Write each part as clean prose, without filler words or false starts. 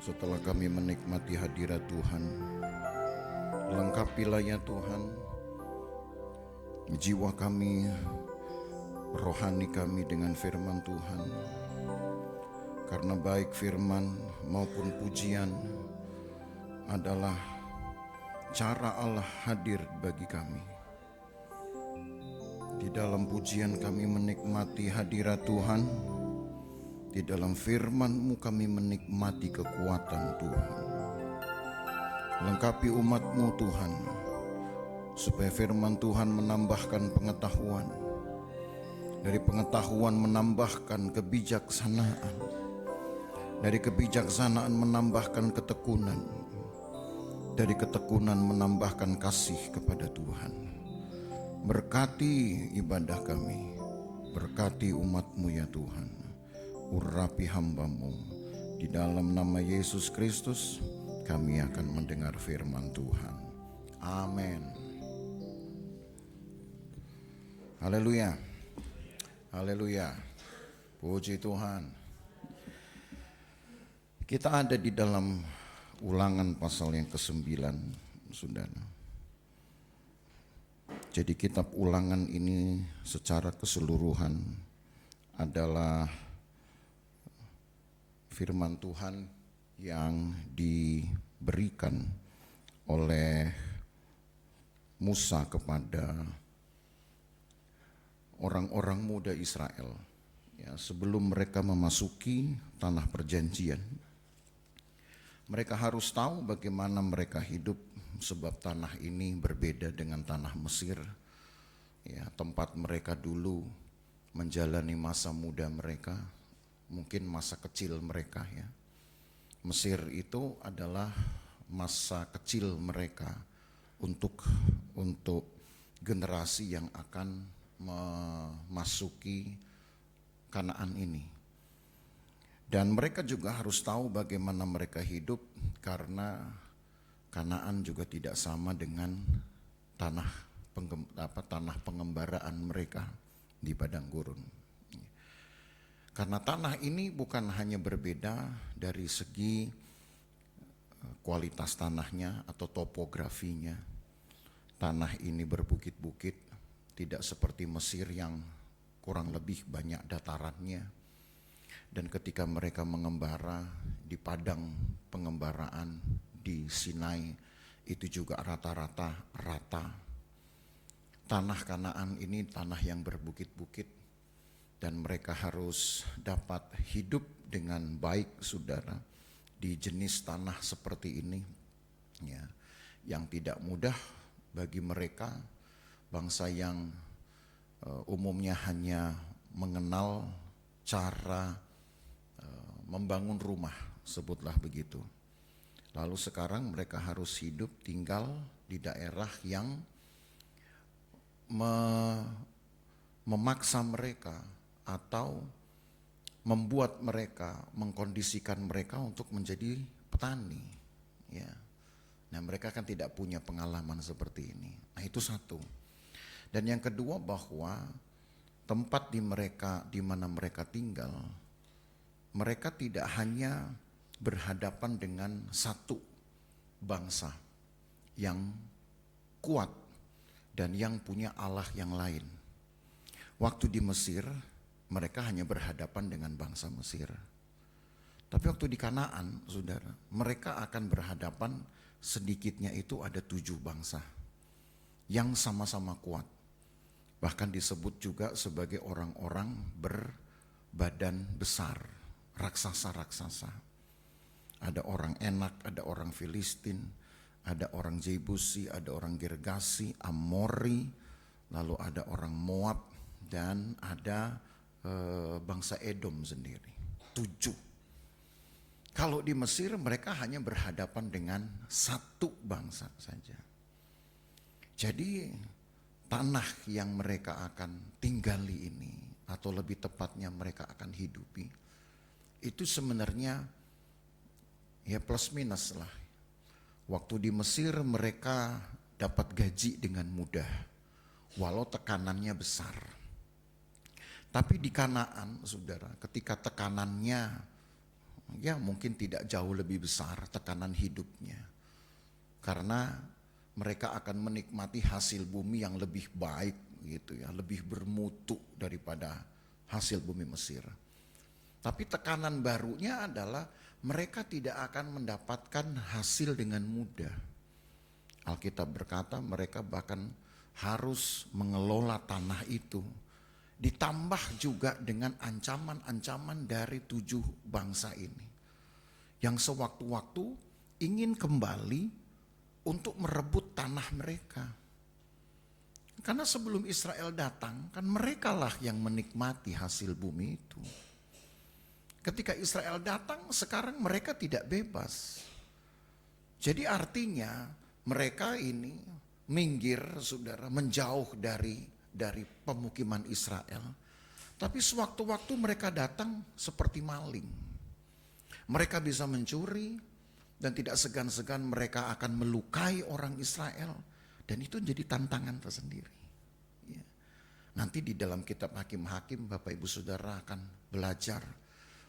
Setelah kami menikmati hadirat Tuhan, lengkapilah ya Tuhan jiwa kami, rohani kami dengan firman Tuhan. Karena baik firman maupun pujian adalah cara Allah hadir bagi kami. Di dalam pujian kami menikmati hadirat Tuhan, di dalam firman-Mu kami menikmati kekuatan Tuhan. Lengkapi umat-Mu Tuhan, supaya firman Tuhan menambahkan pengetahuan, dari pengetahuan menambahkan kebijaksanaan, dari kebijaksanaan menambahkan ketekunan, dari ketekunan menambahkan kasih kepada Tuhan. Berkati ibadah kami, berkati umat-Mu ya Tuhan. Urapi hamba-Mu, di dalam nama Yesus Kristus kami akan mendengar firman Tuhan. Amin. Haleluya. Haleluya. Puji Tuhan. Kita ada di dalam Ulangan pasal yang ke-9, Saudara. Jadi kitab Ulangan ini secara keseluruhan adalah firman Tuhan yang diberikan oleh Musa kepada orang-orang muda Israel, ya, sebelum mereka memasuki tanah perjanjian. Mereka harus tahu bagaimana mereka hidup, sebab tanah ini berbeda dengan tanah Mesir, ya, tempat mereka dulu menjalani masa muda mereka, mungkin masa kecil mereka, ya. Mesir itu adalah masa kecil mereka untuk generasi yang akan memasuki Kanaan ini. Dan mereka juga harus tahu bagaimana mereka hidup, karena Kanaan juga tidak sama dengan tanah pengembaraan mereka di padang gurun. Karena tanah ini bukan hanya berbeda dari segi kualitas tanahnya atau topografinya. Tanah ini berbukit-bukit, tidak seperti Mesir yang kurang lebih banyak datarannya. Dan ketika mereka mengembara di padang pengembaraan di Sinai, itu juga rata-rata rata. Tanah Kanaan ini tanah yang berbukit-bukit, dan mereka harus dapat hidup dengan baik, saudara, di jenis tanah seperti ini, ya, yang tidak mudah bagi mereka, bangsa yang umumnya hanya mengenal cara membangun rumah, sebutlah begitu. Lalu sekarang mereka harus hidup tinggal di daerah yang memaksa mereka atau membuat mereka, mengkondisikan mereka untuk menjadi petani, ya. Nah, mereka kan tidak punya pengalaman seperti ini. Nah, itu satu. Dan yang kedua, bahwa tempat di mana mereka tinggal, mereka tidak hanya berhadapan dengan satu bangsa yang kuat dan yang punya Allah yang lain. Waktu di Mesir, mereka hanya berhadapan dengan bangsa Mesir. Tapi waktu di Kanaan, saudara, mereka akan berhadapan, sedikitnya itu ada 7 bangsa yang sama-sama kuat. Bahkan disebut juga sebagai orang-orang berbadan besar, raksasa-raksasa. Ada orang Enak, ada orang Filistin, ada orang Jebusi, ada orang Gergasi, Amori, lalu ada orang Moab, dan ada bangsa Edom sendiri. 7. Kalau di Mesir mereka hanya berhadapan dengan satu bangsa saja. Jadi tanah yang mereka akan tinggali ini, atau lebih tepatnya mereka akan hidupi, itu sebenarnya ya plus minus lah. Waktu di Mesir mereka dapat gaji dengan mudah, walau tekanannya besar. Tapi di Kanaan, saudara, ketika tekanannya ya mungkin tidak jauh lebih besar tekanan hidupnya. Karena mereka akan menikmati hasil bumi yang lebih baik gitu ya, lebih bermutu daripada hasil bumi Mesir. Tapi tekanan barunya adalah mereka tidak akan mendapatkan hasil dengan mudah. Alkitab berkata mereka bahkan harus mengelola tanah itu. Ditambah juga dengan ancaman-ancaman dari 7 bangsa ini. Yang sewaktu-waktu ingin kembali untuk merebut tanah mereka. Karena sebelum Israel datang, kan merekalah yang menikmati hasil bumi itu. Ketika Israel datang, sekarang mereka tidak bebas. Jadi artinya mereka ini minggir, saudara, menjauh dari pemukiman Israel. Tapi sewaktu-waktu mereka datang seperti maling. Mereka bisa mencuri dan tidak segan-segan mereka akan melukai orang Israel. Dan itu jadi tantangan tersendiri. Ya. Nanti di dalam kitab Hakim-Hakim Bapak Ibu Saudara akan belajar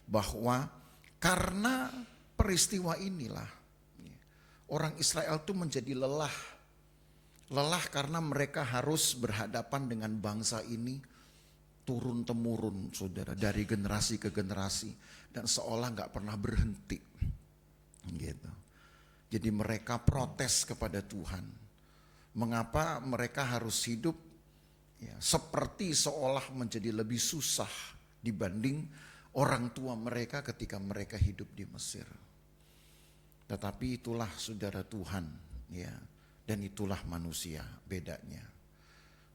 bahwa karena peristiwa inilah orang Israel itu menjadi lelah. Lelah karena mereka harus berhadapan dengan bangsa ini turun-temurun, saudara, dari generasi ke generasi. Dan seolah gak pernah berhenti. Gitu. Jadi mereka protes kepada Tuhan. Mengapa mereka harus hidup ya, seperti seolah menjadi lebih susah dibanding orang tua mereka ketika mereka hidup di Mesir. Tetapi itulah saudara Tuhan ya, dan itulah manusia bedanya.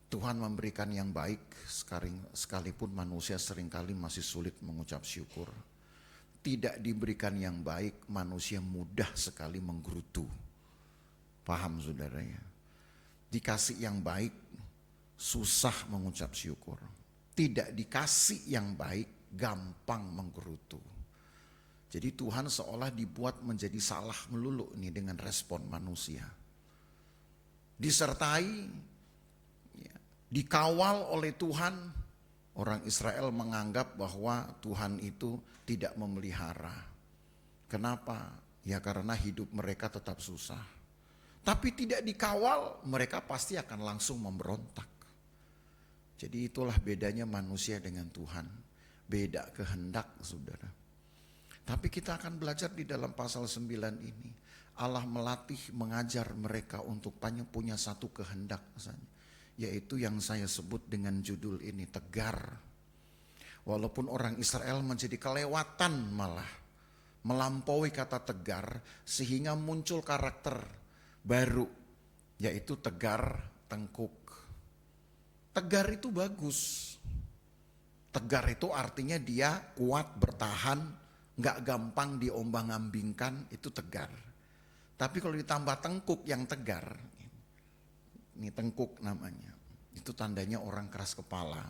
Tuhan memberikan yang baik sekalipun manusia seringkali masih sulit mengucap syukur. Tidak diberikan yang baik manusia mudah sekali menggerutu. Paham saudara ya? Dikasih yang baik susah mengucap syukur. Tidak dikasih yang baik gampang menggerutu. Jadi Tuhan seolah dibuat menjadi salah melulu nih dengan respon manusia. Disertai, ya, dikawal oleh Tuhan, orang Israel menganggap bahwa Tuhan itu tidak memelihara. Kenapa? Ya karena hidup mereka tetap susah. Tapi tidak dikawal, mereka pasti akan langsung memberontak. Jadi itulah bedanya manusia dengan Tuhan. Beda kehendak, saudara. Tapi kita akan belajar di dalam pasal 9 ini. Allah melatih, mengajar mereka untuk punya satu kehendak saja. Yaitu yang saya sebut dengan judul ini, tegar. Walaupun orang Israel menjadi kelewatan malah. Melampaui kata tegar sehingga muncul karakter baru, yaitu tegar tengkuk. Tegar itu bagus. Tegar itu artinya dia kuat, bertahan, gak gampang diombang-ambingkan, itu tegar. Tapi kalau ditambah tengkuk yang tegar, ini tengkuk namanya, itu tandanya orang keras kepala.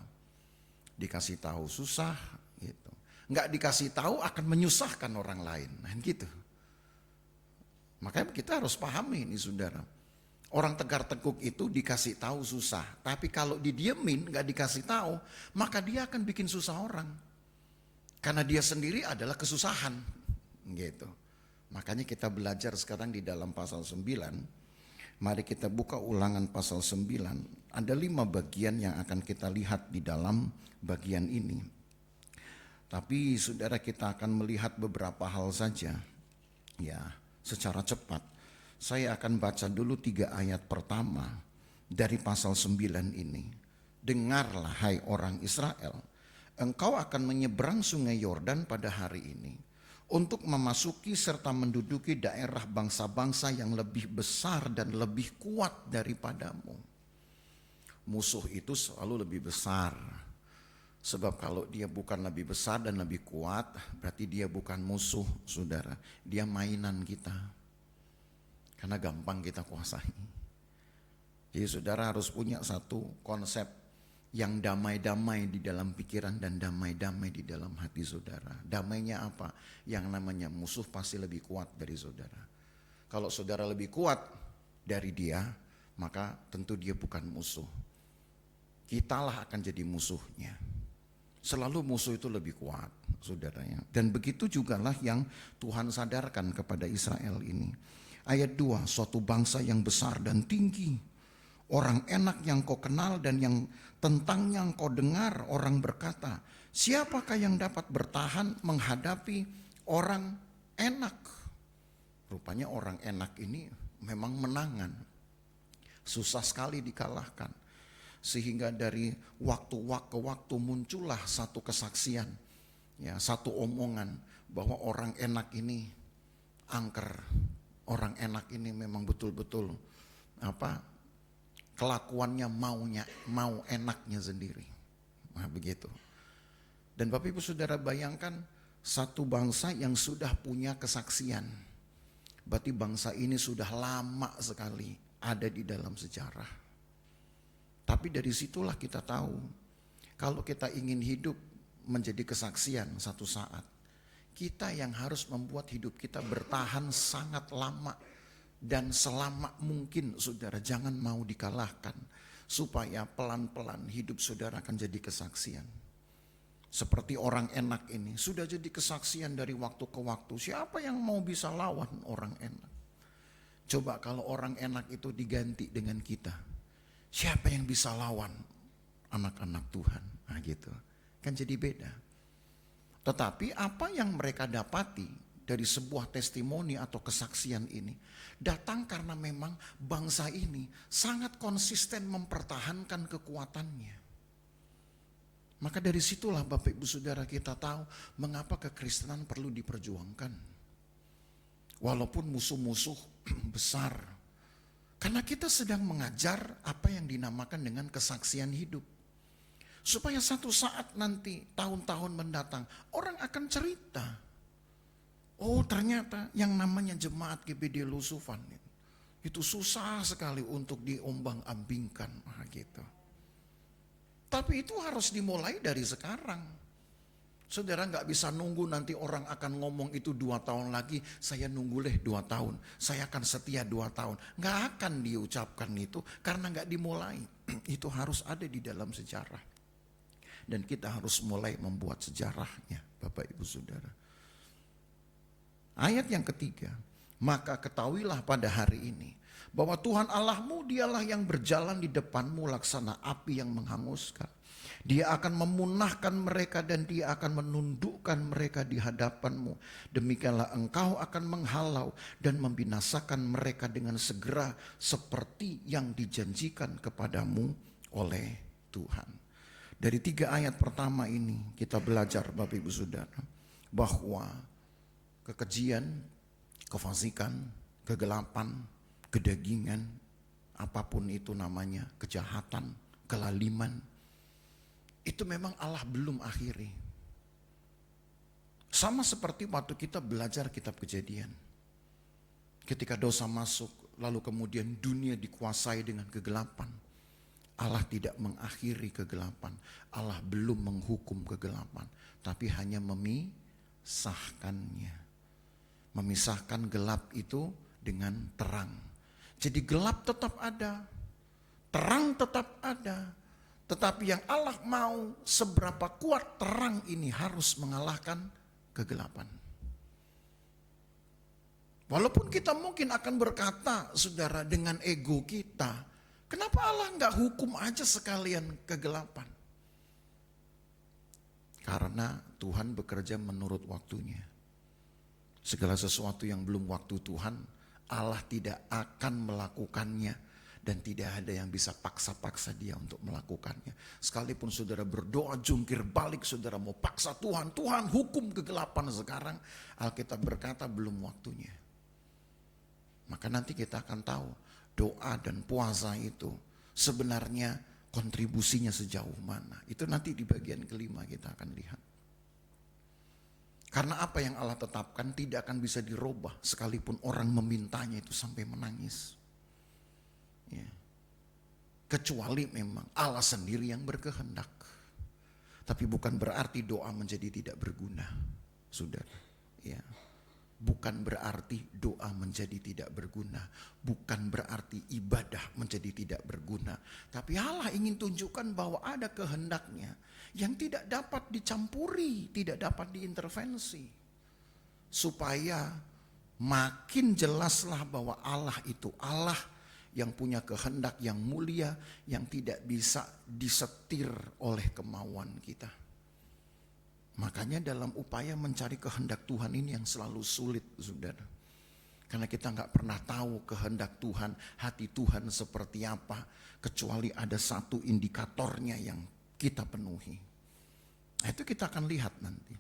Dikasih tahu susah, gitu. Gak dikasih tahu akan menyusahkan orang lain, nah gitu. Makanya kita harus pahami ini saudara. Orang tegar tengkuk itu dikasih tahu susah. Tapi kalau didiemin gak dikasih tahu, maka dia akan bikin susah orang. Karena dia sendiri adalah kesusahan. Gitu. Makanya kita belajar sekarang di dalam pasal 9. Mari kita buka Ulangan pasal 9. Ada 5 bagian yang akan kita lihat di dalam bagian ini. Tapi saudara kita akan melihat beberapa hal saja. Ya. Secara cepat, saya akan baca dulu 3 ayat pertama dari pasal 9 ini. Dengarlah hai orang Israel, engkau akan menyeberang sungai Yordan pada hari ini untuk memasuki serta menduduki daerah bangsa-bangsa yang lebih besar dan lebih kuat daripadamu. Musuh itu selalu lebih besar. Sebab kalau dia bukan lebih besar dan lebih kuat, berarti dia bukan musuh, saudara. Dia mainan kita. Karena gampang kita kuasai. Jadi saudara harus punya satu konsep yang damai-damai di dalam pikiran dan damai-damai di dalam hati saudara. Damainya apa? Yang namanya musuh pasti lebih kuat dari saudara. Kalau saudara lebih kuat dari dia, maka tentu dia bukan musuh. Kitalah akan jadi musuhnya. Selalu musuh itu lebih kuat, saudaranya. Dan begitu jugalah yang Tuhan sadarkan kepada Israel ini. Ayat 2, suatu bangsa yang besar dan tinggi, orang enak yang kau kenal dan yang tentangnya kau dengar orang berkata, siapakah yang dapat bertahan menghadapi orang enak? Rupanya orang enak ini memang menangan, susah sekali dikalahkan. Sehingga dari waktu ke waktu muncullah satu kesaksian, ya, satu omongan bahwa orang enak ini angker, orang enak ini memang betul-betul kelakuannya mau enaknya sendiri. Nah, begitu. Dan Bapak Ibu Saudara bayangkan satu bangsa yang sudah punya kesaksian. Berarti bangsa ini sudah lama sekali ada di dalam sejarah. Tapi dari situlah kita tahu, kalau kita ingin hidup menjadi kesaksian satu saat, kita yang harus membuat hidup kita bertahan sangat lama dan selama mungkin, saudara. Jangan mau dikalahkan, supaya pelan-pelan hidup saudara akan jadi kesaksian. Seperti orang enak ini, sudah jadi kesaksian dari waktu ke waktu. Siapa yang mau bisa lawan orang enak? Coba kalau orang enak itu diganti dengan kita, siapa yang bisa lawan anak-anak Tuhan? Nah gitu, kan jadi beda. Tetapi apa yang mereka dapati dari sebuah testimoni atau kesaksian ini, datang karena memang bangsa ini sangat konsisten mempertahankan kekuatannya. Maka dari situlah Bapak Ibu Saudara kita tahu mengapa kekristenan perlu diperjuangkan. Walaupun musuh-musuh besar, karena kita sedang mengajar apa yang dinamakan dengan kesaksian hidup. Supaya satu saat nanti, tahun-tahun mendatang, orang akan cerita. Oh ternyata yang namanya jemaat GBD Lusufan itu susah sekali untuk diombang-ambingkan. Nah, gitu. Tapi itu harus dimulai dari sekarang. Saudara gak bisa nunggu nanti orang akan ngomong itu 2 tahun lagi, saya nunggu 2 tahun, saya akan setia 2 tahun. Gak akan diucapkan itu karena gak dimulai. Itu harus ada di dalam sejarah. Dan kita harus mulai membuat sejarahnya, Bapak Ibu Saudara. Ayat yang ketiga, maka ketahuilah pada hari ini bahwa Tuhan Allahmu dialah yang berjalan di depanmu laksana api yang menghanguskan. Dia akan memunahkan mereka dan dia akan menundukkan mereka di hadapanmu. Demikianlah engkau akan menghalau dan membinasakan mereka dengan segera seperti yang dijanjikan kepadamu oleh Tuhan. Dari 3 ayat pertama ini kita belajar Bapak Ibu Saudara bahwa kekejian, kefasikan, kegelapan, kedagingan, apapun itu namanya, kejahatan, kelaliman, itu memang Allah belum akhiri. Sama seperti waktu kita belajar kitab Kejadian. Ketika dosa masuk, lalu kemudian dunia dikuasai dengan kegelapan. Allah tidak mengakhiri kegelapan. Allah belum menghukum kegelapan. Tapi hanya memisahkannya. Memisahkan gelap itu dengan terang. Jadi gelap tetap ada. Terang tetap ada. Tetapi yang Allah mau seberapa kuat terang ini harus mengalahkan kegelapan. Walaupun kita mungkin akan berkata, saudara, dengan ego kita, kenapa Allah nggak hukum aja sekalian kegelapan? Karena Tuhan bekerja menurut waktunya. Segala sesuatu yang belum waktu Tuhan, Allah tidak akan melakukannya. Dan tidak ada yang bisa paksa-paksa dia untuk melakukannya. Sekalipun saudara berdoa jungkir balik, saudara mau paksa Tuhan, Tuhan hukum kegelapan sekarang. Alkitab berkata belum waktunya. Maka nanti kita akan tahu doa dan puasa itu sebenarnya kontribusinya sejauh mana. Itu nanti di bagian kelima kita akan lihat. Karena apa yang Allah tetapkan tidak akan bisa dirubah sekalipun orang memintanya itu sampai menangis. Ya. Kecuali memang Allah sendiri yang berkehendak. Tapi bukan berarti doa menjadi tidak berguna, saudara. Ya. Bukan berarti doa menjadi tidak berguna, bukan berarti ibadah menjadi tidak berguna. Tapi Allah ingin tunjukkan bahwa ada kehendaknya yang tidak dapat dicampuri, tidak dapat diintervensi. Supaya makin jelaslah bahwa Allah itu Allah yang punya kehendak yang mulia, yang tidak bisa disetir oleh kemauan kita. Makanya dalam upaya mencari kehendak Tuhan ini yang selalu sulit, saudara. Karena kita nggak pernah tahu kehendak Tuhan, hati Tuhan seperti apa, kecuali ada satu indikatornya yang kita penuhi. Nah, itu kita akan lihat nanti.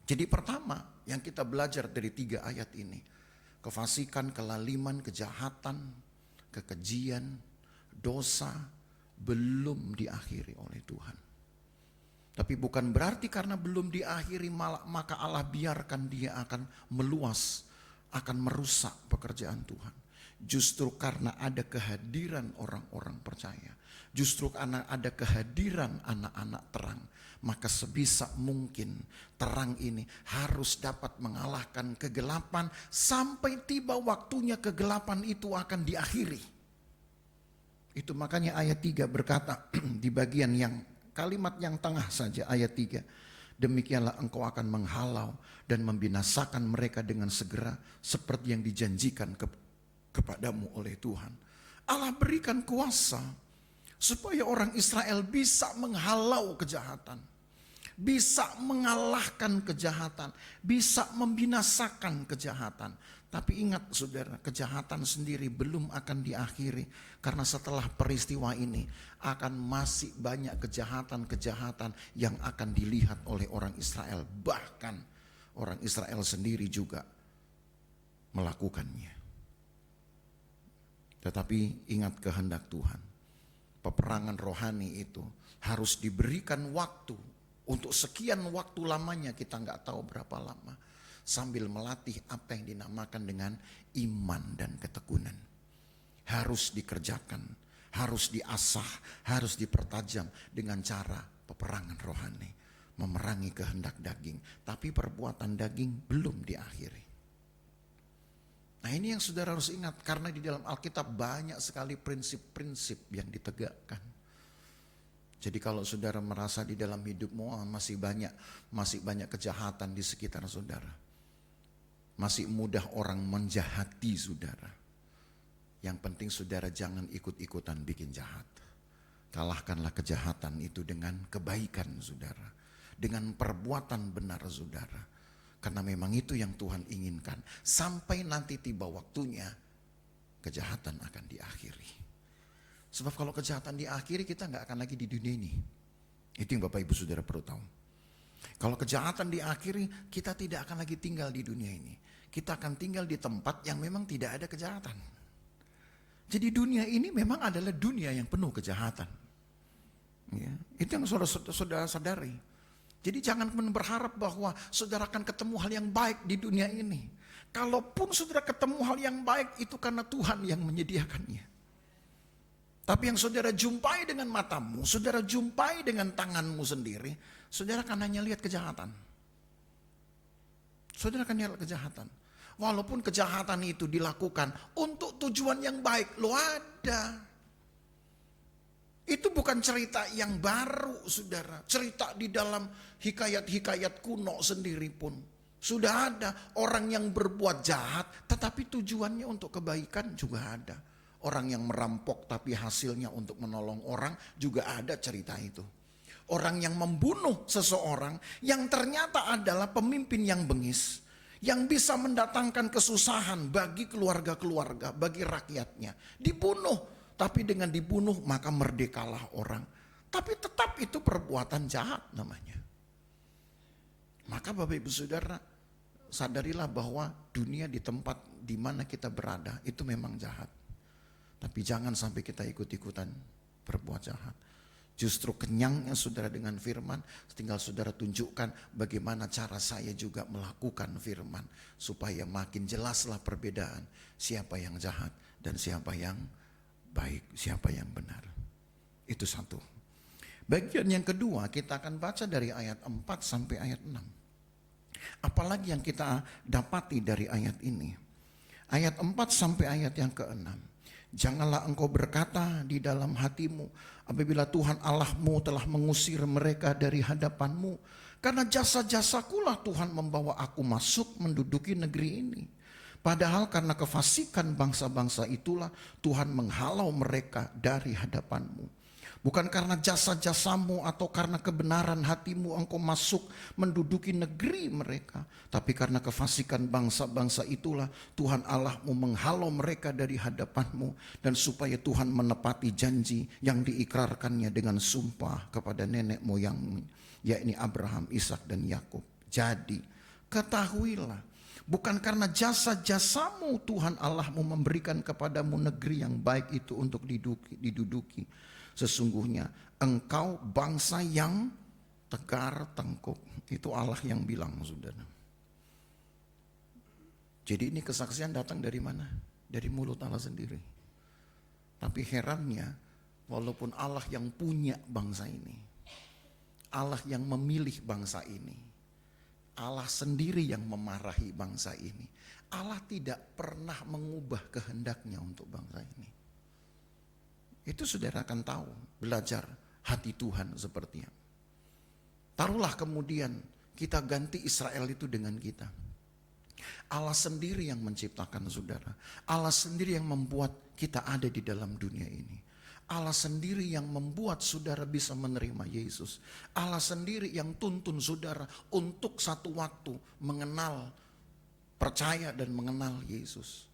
Jadi pertama yang kita belajar dari 3 ayat ini, kefasikan, kelaliman, kejahatan, kekejian, dosa belum diakhiri oleh Tuhan. Tapi bukan berarti karena belum diakhiri maka Allah biarkan dia akan meluas, akan merusak pekerjaan Tuhan. Justru karena ada kehadiran orang-orang percaya, justru karena ada kehadiran anak-anak terang, maka sebisa mungkin terang ini harus dapat mengalahkan kegelapan sampai tiba waktunya kegelapan itu akan diakhiri. Itu makanya ayat 3 berkata di bagian yang kalimat yang tengah saja, ayat 3. Demikianlah engkau akan menghalau dan membinasakan mereka dengan segera seperti yang dijanjikan kepadamu oleh Tuhan. Allah berikan kuasa supaya orang Israel bisa menghalau kejahatan, bisa mengalahkan kejahatan, bisa membinasakan kejahatan. Tapi ingat saudara, kejahatan sendiri belum akan diakhiri. Karena setelah peristiwa ini akan masih banyak kejahatan-kejahatan yang akan dilihat oleh orang Israel. Bahkan orang Israel sendiri juga melakukannya. Tetapi ingat kehendak Tuhan. Peperangan rohani itu harus diberikan waktu. Untuk sekian waktu lamanya, kita nggak tahu berapa lama. Sambil melatih apa yang dinamakan dengan iman dan ketekunan. Harus dikerjakan, harus diasah, harus dipertajam dengan cara peperangan rohani. Memerangi kehendak daging, tapi perbuatan daging belum diakhiri. Nah, ini yang saudara harus ingat, karena di dalam Alkitab banyak sekali prinsip-prinsip yang ditegakkan. Jadi kalau saudara merasa di dalam hidupmu masih banyak kejahatan di sekitar saudara, masih mudah orang menjahati saudara, yang penting saudara jangan ikut-ikutan bikin jahat. Kalahkanlah kejahatan itu dengan kebaikan saudara, dengan perbuatan benar saudara. Karena memang itu yang Tuhan inginkan. Sampai nanti tiba waktunya, kejahatan akan diakhiri. Sebab kalau kejahatan diakhiri, kita nggak akan lagi di dunia ini. Itu yang Bapak Ibu Saudara perlu tahu. Kalau kejahatan diakhiri, kita tidak akan lagi tinggal di dunia ini. Kita akan tinggal di tempat yang memang tidak ada kejahatan. Jadi dunia ini memang adalah dunia yang penuh kejahatan. Ya, itu yang saudara sadari. Jadi jangan berharap bahwa saudara akan ketemu hal yang baik di dunia ini. Kalaupun saudara ketemu hal yang baik, itu karena Tuhan yang menyediakannya. Tapi yang saudara jumpai dengan matamu, saudara jumpai dengan tanganmu sendiri, saudara akan hanya lihat kejahatan. Saudara akan lihat kejahatan. Walaupun kejahatan itu dilakukan untuk tujuan yang baik, lo ada. Itu bukan cerita yang baru, saudara. Cerita di dalam hikayat-hikayat kuno sendiri pun sudah ada orang yang berbuat jahat, tetapi tujuannya untuk kebaikan juga ada. Orang yang merampok tapi hasilnya untuk menolong orang juga ada cerita itu. Orang yang membunuh seseorang yang ternyata adalah pemimpin yang bengis, yang bisa mendatangkan kesusahan bagi keluarga-keluarga, bagi rakyatnya. Dibunuh, tapi dengan dibunuh maka merdekalah orang. Tapi tetap itu perbuatan jahat namanya. Maka Bapak Ibu Saudara, sadarilah bahwa dunia di tempat di mana kita berada itu memang jahat. Tapi jangan sampai kita ikut-ikutan berbuat jahat. Justru kenyangnya saudara dengan firman, tinggal saudara tunjukkan bagaimana cara saya juga melakukan firman. Supaya makin jelaslah perbedaan siapa yang jahat dan siapa yang baik, siapa yang benar. Itu satu. Bagian yang kedua kita akan baca dari ayat 4 sampai ayat 6. Apalagi yang kita dapati dari ayat ini. Ayat 4 sampai ayat yang ke-6. Janganlah engkau berkata di dalam hatimu, apabila Tuhan Allahmu telah mengusir mereka dari hadapanmu, karena jasa-jasakulah Tuhan membawa aku masuk menduduki negeri ini. Padahal karena kefasikan bangsa-bangsa itulah Tuhan menghalau mereka dari hadapanmu. Bukan karena jasa-jasamu atau karena kebenaran hatimu engkau masuk menduduki negeri mereka. Tapi karena kefasikan bangsa-bangsa itulah Tuhan Allahmu menghalau mereka dari hadapanmu. Dan supaya Tuhan menepati janji yang diikrarkannya dengan sumpah kepada nenek moyangmu, yakni Abraham, Ishak dan Yakub. Jadi ketahuilah, bukan karena jasa-jasamu Tuhan Allahmu memberikan kepadamu negeri yang baik itu untuk diduduki. Sesungguhnya engkau bangsa yang tegar tengkuk. Itu Allah yang bilang, saudara. Jadi ini kesaksian datang dari mana? Dari mulut Allah sendiri. Tapi herannya, walaupun Allah yang punya bangsa ini, Allah yang memilih bangsa ini, Allah sendiri yang memarahi bangsa ini, Allah tidak pernah mengubah kehendaknya untuk bangsa ini. Itu saudara akan tahu, belajar hati Tuhan seperti apa. Taruhlah kemudian kita ganti Israel itu dengan kita. Allah sendiri yang menciptakan saudara. Allah sendiri yang membuat kita ada di dalam dunia ini. Allah sendiri yang membuat saudara bisa menerima Yesus. Allah sendiri yang tuntun saudara untuk satu waktu mengenal, percaya dan mengenal Yesus.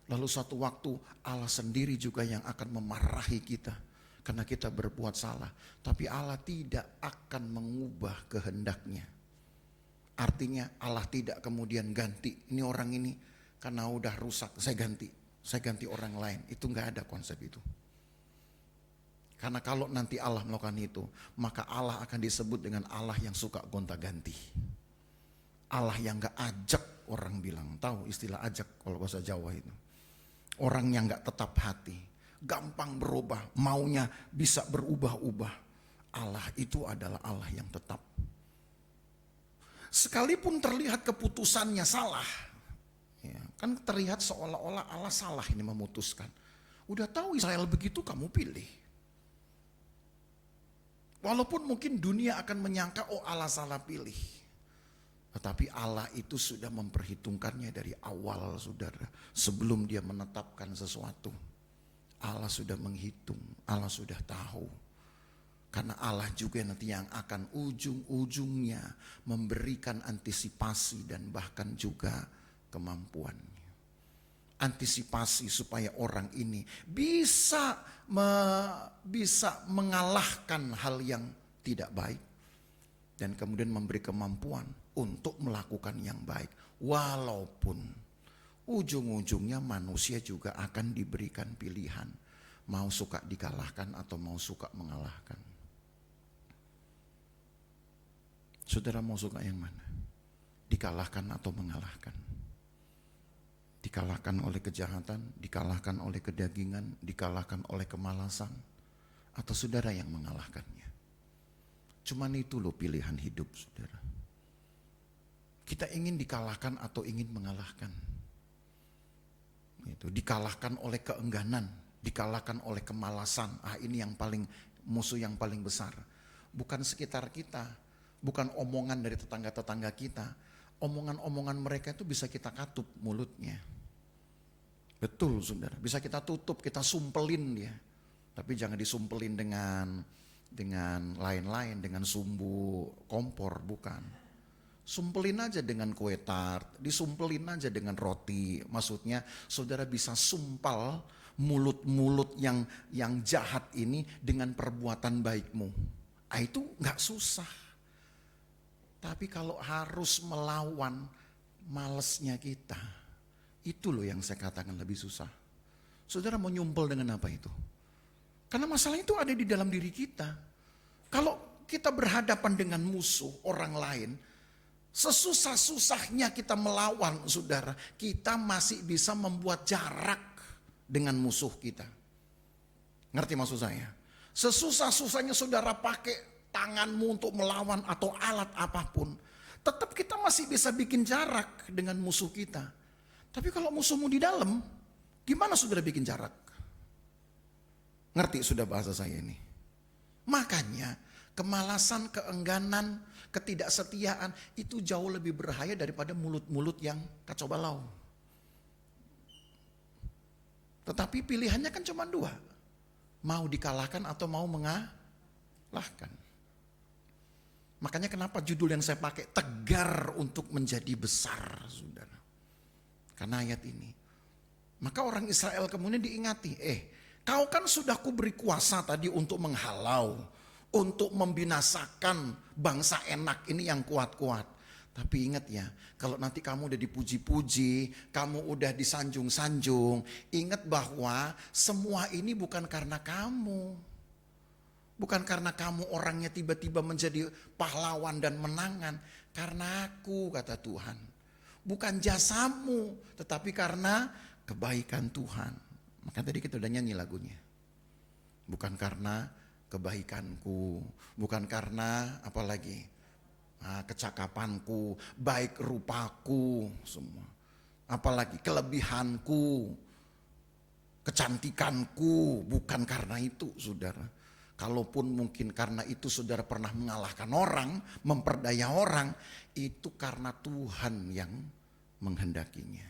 Lalu satu waktu Allah sendiri juga yang akan memarahi kita karena kita berbuat salah. Tapi Allah tidak akan mengubah kehendaknya. Artinya Allah tidak kemudian ganti, ini orang ini karena udah rusak, saya ganti orang lain. Itu gak ada konsep itu. Karena kalau nanti Allah melakukan itu, maka Allah akan disebut dengan Allah yang suka gonta-ganti. Allah yang gak ajak, orang bilang, tahu istilah ajak kalau bahasa Jawa itu. Orang yang gak tetap hati, gampang berubah, maunya bisa berubah-ubah. Allah itu adalah Allah yang tetap. Sekalipun terlihat keputusannya salah, ya, kan terlihat seolah-olah Allah salah ini memutuskan. Udah tahu Israel begitu, kamu pilih. Walaupun mungkin dunia akan menyangka, oh Allah salah pilih. Tetapi Allah itu sudah memperhitungkannya dari awal, saudara. Sebelum dia menetapkan sesuatu, Allah sudah menghitung, Allah sudah tahu. Karena Allah juga nanti yang akan ujung-ujungnya memberikan antisipasi dan bahkan juga kemampuannya. Antisipasi supaya orang ini bisa mengalahkan hal yang tidak baik. Dan kemudian memberi kemampuan untuk melakukan yang baik. Walaupun ujung-ujungnya manusia juga akan diberikan pilihan. Mau suka dikalahkan atau mau suka mengalahkan. Saudara mau suka yang mana? Dikalahkan atau mengalahkan? Dikalahkan oleh kejahatan, dikalahkan oleh kedagingan, dikalahkan oleh kemalasan. Atau saudara yang mengalahkannya? Cuman itu loh pilihan hidup saudara. Kita ingin dikalahkan atau ingin mengalahkan. Itu dikalahkan oleh keengganan, dikalahkan oleh kemalasan. Ini yang paling musuh yang paling besar. Bukan sekitar kita, bukan omongan dari tetangga-tetangga kita. Omongan-omongan mereka itu bisa kita katup mulutnya. Betul saudara, bisa kita tutup, kita sumpelin dia. Tapi jangan disumpelin dengan lain-lain, dengan sumbu kompor, bukan. Sumpelin aja dengan kue tart, disumpelin aja dengan roti. Maksudnya saudara bisa sumpal mulut-mulut yang jahat ini dengan perbuatan baikmu. Itu gak susah. Tapi kalau harus melawan malesnya kita, itu loh yang saya katakan lebih susah. Saudara mau nyumpel dengan apa itu? Karena masalah itu ada di dalam diri kita. Kalau kita berhadapan dengan musuh orang lain, sesusah-susahnya kita melawan saudara, kita masih bisa membuat jarak dengan musuh kita. Ngerti maksud saya? Sesusah-susahnya saudara pakai tanganmu untuk melawan atau alat apapun. tetap kita masih bisa bikin jarak dengan musuh kita. Tapi kalau musuhmu di dalam, gimana saudara bikin jarak? Ngerti sudah bahasa saya ini? Makanya kemalasan, keengganan, ketidaksetiaan itu jauh lebih berbahaya daripada mulut-mulut yang kacau balau. Tetapi pilihannya kan cuma dua. Mau dikalahkan atau mau mengalahkan. Makanya kenapa judul yang saya pakai tegar untuk menjadi besar, saudara. Karena ayat ini. Maka orang Israel kemudian diingati, kau kan sudah kuberi kuasa tadi untuk menghalau, untuk membinasakan bangsa enak ini yang kuat-kuat. Tapi ingat ya, kalau nanti kamu udah dipuji-puji, kamu udah disanjung-sanjung, ingat bahwa semua ini bukan karena kamu. Bukan karena kamu orangnya tiba-tiba menjadi pahlawan dan menangan. Karena aku, kata Tuhan. Bukan jasamu, tetapi karena kebaikan Tuhan. Maka tadi kita udah nyanyi lagunya. Bukan karena kebaikanku, bukan karena apalagi kecakapanku, baik rupaku, semua. Apalagi kelebihanku, kecantikanku, bukan karena itu, saudara. Kalaupun mungkin karena itu saudara pernah mengalahkan orang, memperdaya orang, itu karena Tuhan yang menghendakinya.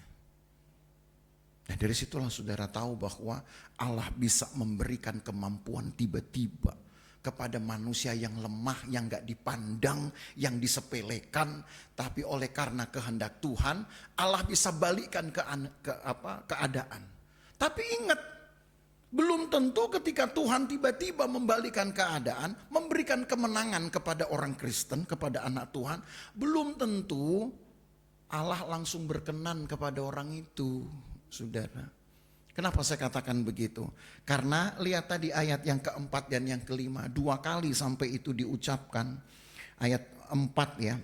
Nah dari situlah saudara tahu bahwa Allah bisa memberikan kemampuan tiba-tiba kepada manusia yang lemah, yang gak dipandang, yang disepelekan. Tapi oleh karena kehendak Tuhan, Allah bisa balikkan keadaan. Tapi ingat, belum tentu ketika Tuhan tiba-tiba membalikan keadaan, memberikan kemenangan kepada orang Kristen, kepada anak Tuhan, belum tentu Allah langsung berkenan kepada orang itu, saudara. Kenapa saya katakan begitu? Karena lihat tadi ayat yang keempat dan yang kelima, 2 kali sampai itu diucapkan. Ayat 4 ya,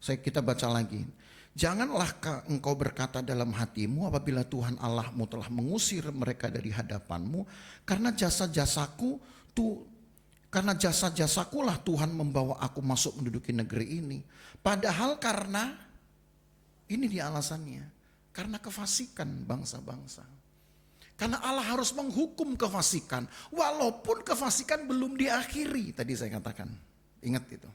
kita baca lagi. Janganlah engkau berkata dalam hatimu apabila Tuhan Allahmu telah mengusir mereka dari hadapanmu, karena jasa-jasakulah Tuhan membawa aku masuk menduduki negeri ini. Padahal karena ini dia alasannya. Karena kefasikan bangsa-bangsa. Karena Allah harus menghukum kefasikan. Walaupun kefasikan belum diakhiri. Tadi saya katakan. Ingat itu.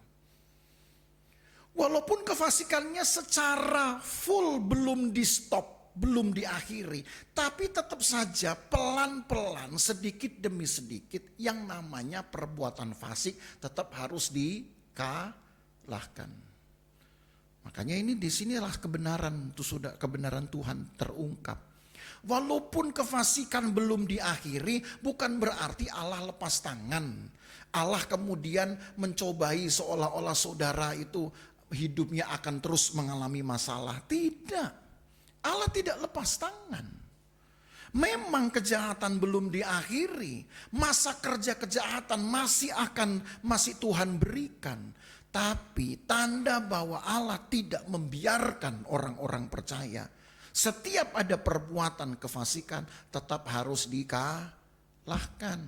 Walaupun kefasikannya secara full belum di stop. Belum diakhiri. Tapi tetap saja pelan-pelan sedikit demi sedikit. Yang namanya perbuatan fasik tetap harus dikalahkan. Makanya ini di sinilah kebenaran itu sudah kebenaran Tuhan terungkap. Walaupun kefasikan belum diakhiri, bukan berarti Allah lepas tangan. Allah kemudian mencobai seolah-olah saudara itu hidupnya akan terus mengalami masalah. Tidak. Allah tidak lepas tangan. Memang kejahatan belum diakhiri. Masa kerja kejahatan masih Tuhan berikan. Tapi tanda bahwa Allah tidak membiarkan orang-orang percaya. Setiap ada perbuatan kefasikan tetap harus dikalahkan.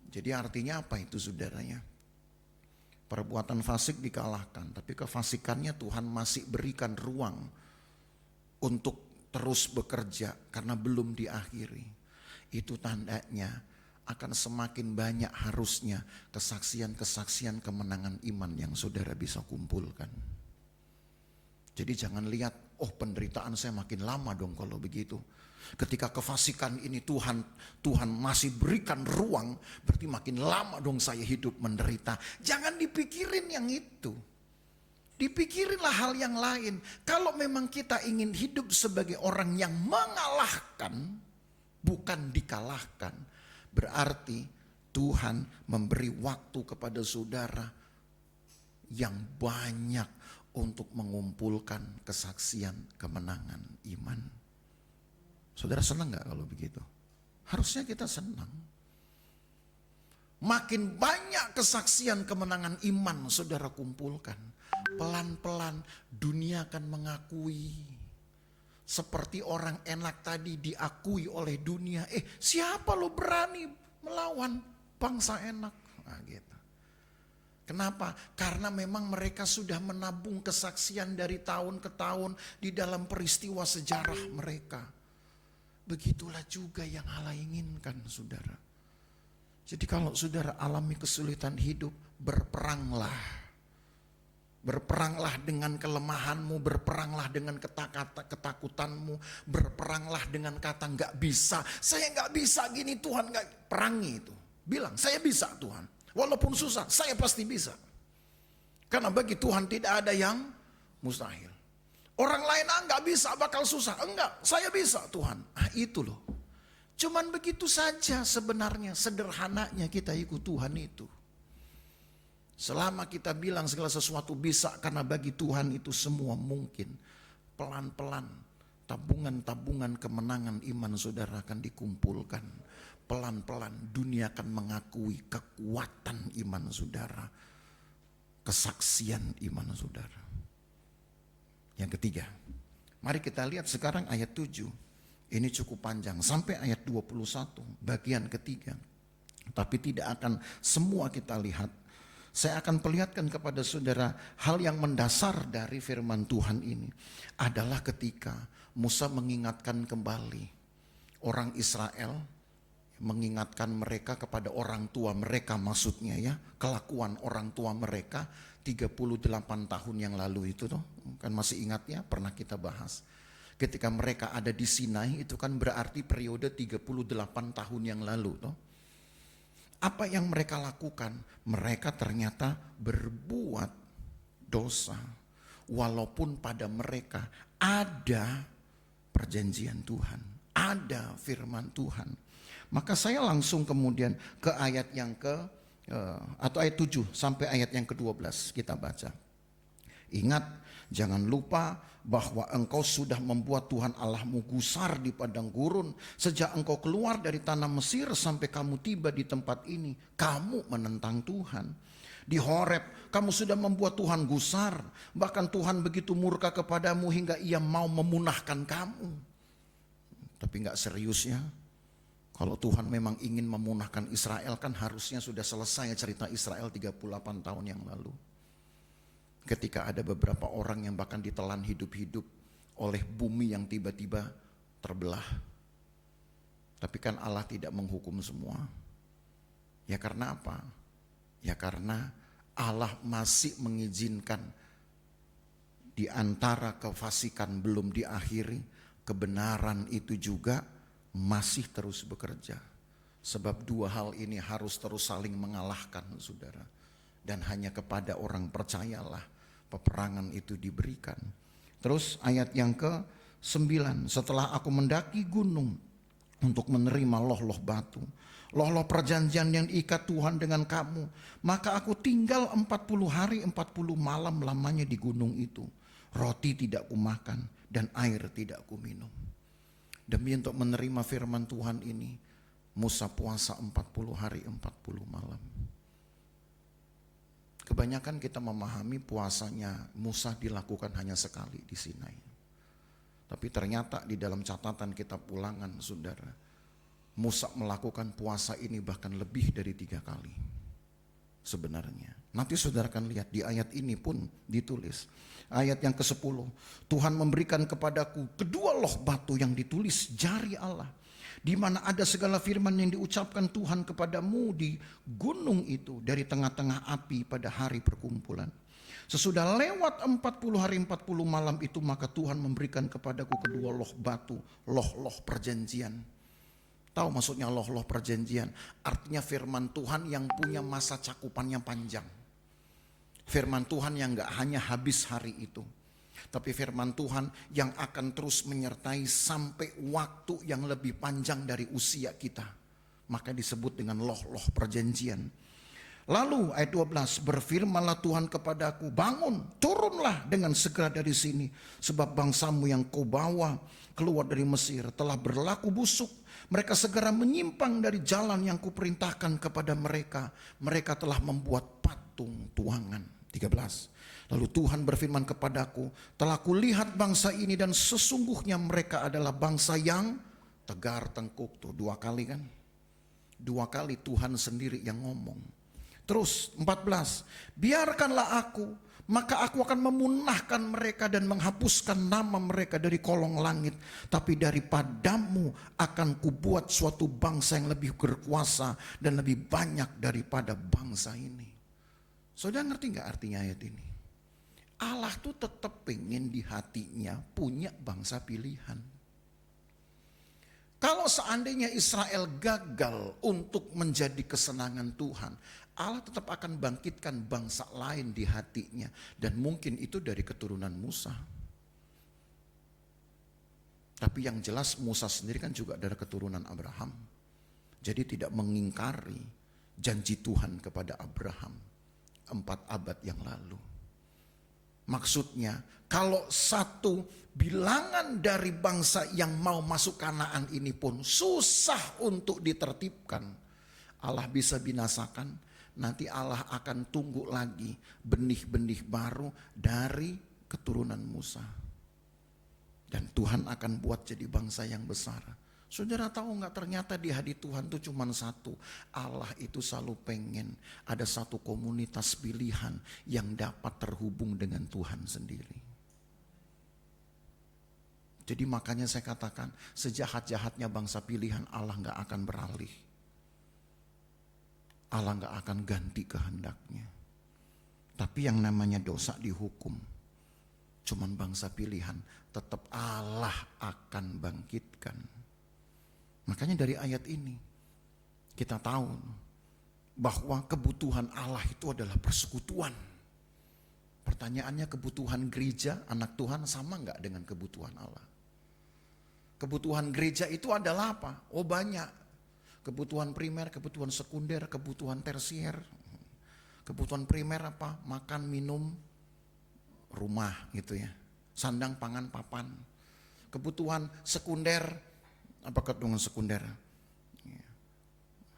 Jadi artinya apa itu saudaranya? Perbuatan fasik dikalahkan. Tapi kefasikannya Tuhan masih berikan ruang untuk terus bekerja karena belum diakhiri. Itu tandanya akan semakin banyak harusnya kesaksian-kesaksian kemenangan iman yang saudara bisa kumpulkan. Jadi jangan lihat, penderitaan saya makin lama dong kalau begitu. Ketika kefasikan ini Tuhan masih berikan ruang, berarti makin lama dong saya hidup menderita. Jangan dipikirin yang itu. Dipikirinlah hal yang lain. Kalau memang kita ingin hidup sebagai orang yang mengalahkan, bukan dikalahkan, berarti Tuhan memberi waktu kepada saudara yang banyak untuk mengumpulkan kesaksian kemenangan iman. Saudara senang gak kalau begitu? Harusnya kita senang. Makin banyak kesaksian kemenangan iman saudara kumpulkan, pelan-pelan dunia akan mengakui. Seperti orang enak tadi diakui oleh dunia. Siapa lo berani melawan bangsa enak? Nah, gitu. Kenapa? Karena memang mereka sudah menabung kesaksian dari tahun ke tahun di dalam peristiwa sejarah mereka. Begitulah juga yang Allah inginkan, saudara. Jadi kalau saudara alami kesulitan hidup, berperanglah. Berperanglah dengan kelemahanmu, berperanglah dengan ketakutanmu, berperanglah dengan kata nggak bisa. Saya nggak bisa gini, Tuhan nggak. Perangi itu. Bilang, saya bisa Tuhan. Walaupun susah, saya pasti bisa. Karena bagi Tuhan tidak ada yang mustahil. Orang lain nggak bisa, bakal susah. Enggak, saya bisa Tuhan. Itu loh. Cuman begitu saja sebenarnya, sederhananya kita ikut Tuhan itu. Selama kita bilang segala sesuatu bisa, karena bagi Tuhan itu semua mungkin. Pelan-pelan tabungan-tabungan kemenangan iman saudara akan dikumpulkan. Pelan-pelan dunia akan mengakui kekuatan iman saudara. Kesaksian iman saudara. Yang ketiga, mari kita lihat sekarang ayat 7. Ini cukup panjang sampai ayat 21, bagian ketiga. Tapi tidak akan semua kita lihat. Saya akan perlihatkan kepada saudara hal yang mendasar dari firman Tuhan ini adalah ketika Musa mengingatkan kembali orang Israel, mengingatkan mereka kepada orang tua mereka, maksudnya ya, kelakuan orang tua mereka 38 tahun yang lalu itu tuh, kan masih ingat ya, pernah kita bahas. Ketika mereka ada di Sinai itu kan berarti periode 38 tahun yang lalu tuh. Apa yang mereka lakukan? Mereka ternyata berbuat dosa. Walaupun pada mereka ada perjanjian Tuhan, ada firman Tuhan. Maka saya langsung kemudian ke ayat yang atau ayat 7 sampai ayat yang ke-12 kita baca. Ingat, jangan lupa bahwa engkau sudah membuat Tuhan Allahmu gusar di padang gurun. Sejak engkau keluar dari tanah Mesir sampai kamu tiba di tempat ini, kamu menentang Tuhan. Di Horeb kamu sudah membuat Tuhan gusar. Bahkan Tuhan begitu murka kepadamu hingga ia mau memunahkan kamu. Tapi gak serius ya. Kalau Tuhan memang ingin memunahkan Israel, kan harusnya sudah selesai cerita Israel 38 tahun yang lalu. Ketika ada beberapa orang yang bahkan ditelan hidup-hidup oleh bumi yang tiba-tiba terbelah. Tapi kan Allah tidak menghukum semua. Ya karena apa? Ya karena Allah masih mengizinkan di antara kefasikan belum diakhiri, kebenaran itu juga masih terus bekerja. Sebab dua hal ini harus terus saling mengalahkan, saudara. Dan hanya kepada orang percayalah peperangan itu diberikan. Terus ayat yang ke-9, setelah aku mendaki gunung untuk menerima loh-loh batu, loh-loh perjanjian yang diikat Tuhan dengan kamu, maka aku tinggal 40 hari 40 malam lamanya di gunung itu. Roti tidak kumakan dan air tidak kuminum. Demi untuk menerima firman Tuhan ini, Musa puasa 40 hari 40 malam. Kebanyakan kita memahami puasanya Musa dilakukan hanya sekali di Sinai. Tapi ternyata di dalam catatan kitab Ulangan, saudara, Musa melakukan puasa ini bahkan lebih dari 3 kali. Sebenarnya. Nanti saudara akan lihat di ayat ini pun ditulis. Ayat yang ke-10. Tuhan memberikan kepadaku kedua loh batu yang ditulis jari Allah. Di mana ada segala firman yang diucapkan Tuhan kepadamu di gunung itu dari tengah-tengah api pada hari perkumpulan. Sesudah lewat 40 hari 40 malam itu, maka Tuhan memberikan kepadaku kedua loh batu, loh-loh perjanjian. Tahu maksudnya loh-loh perjanjian? Artinya firman Tuhan yang punya masa cakupannya panjang. Firman Tuhan yang gak hanya habis hari itu, tapi firman Tuhan yang akan terus menyertai sampai waktu yang lebih panjang dari usia kita. Maka disebut dengan loh-loh perjanjian. Lalu ayat 12, berfirmanlah Tuhan kepadaku, bangun, turunlah dengan segera dari sini. Sebab bangsamu yang kau bawa keluar dari Mesir telah berlaku busuk. Mereka segera menyimpang dari jalan yang kuperintahkan kepada mereka. Mereka telah membuat patung tuangan. 13. Lalu Tuhan berfirman kepadaku, telah kulihat bangsa ini dan sesungguhnya mereka adalah bangsa yang tegar tengkuk. Tuh 2 kali kan? 2 kali Tuhan sendiri yang ngomong. Terus 14, biarkanlah aku, maka aku akan memunahkan mereka dan menghapuskan nama mereka dari kolong langit. Tapi daripadamu akan kubuat suatu bangsa yang lebih berkuasa dan lebih banyak daripada bangsa ini. Saudara ngerti gak artinya ayat ini? Allah tuh tetap pengen di hatinya punya bangsa pilihan. Kalau seandainya Israel gagal untuk menjadi kesenangan Tuhan, Allah tetap akan bangkitkan bangsa lain di hatinya. Dan mungkin itu dari keturunan Musa. Tapi yang jelas Musa sendiri kan juga dari keturunan Abraham. Jadi tidak mengingkari janji Tuhan kepada Abraham 4 abad yang lalu. Maksudnya kalau satu bilangan dari bangsa yang mau masuk Kanaan ini pun susah untuk ditertibkan, Allah bisa binasakan. Nanti Allah akan tunggu lagi benih-benih baru dari keturunan Musa. Dan Tuhan akan buat jadi bangsa yang besar. Saudara tahu nggak, ternyata di hati Tuhan itu cuma satu. Allah itu selalu pengen ada satu komunitas pilihan yang dapat terhubung dengan Tuhan sendiri. Jadi makanya saya katakan, sejahat-jahatnya bangsa pilihan Allah nggak akan beralih. Allah nggak akan ganti kehendaknya. Tapi yang namanya dosa dihukum. Cuman bangsa pilihan tetap Allah akan bangkitkan. Makanya dari ayat ini kita tahu bahwa kebutuhan Allah itu adalah persekutuan. Pertanyaannya, kebutuhan gereja anak Tuhan sama nggak dengan kebutuhan Allah? Kebutuhan gereja itu adalah apa? Oh banyak. Kebutuhan primer, kebutuhan sekunder, kebutuhan tersier. Kebutuhan primer apa? Makan, minum, rumah gitu ya. Sandang, pangan, papan. Kebutuhan sekunder, apa kebutuhan sekunder?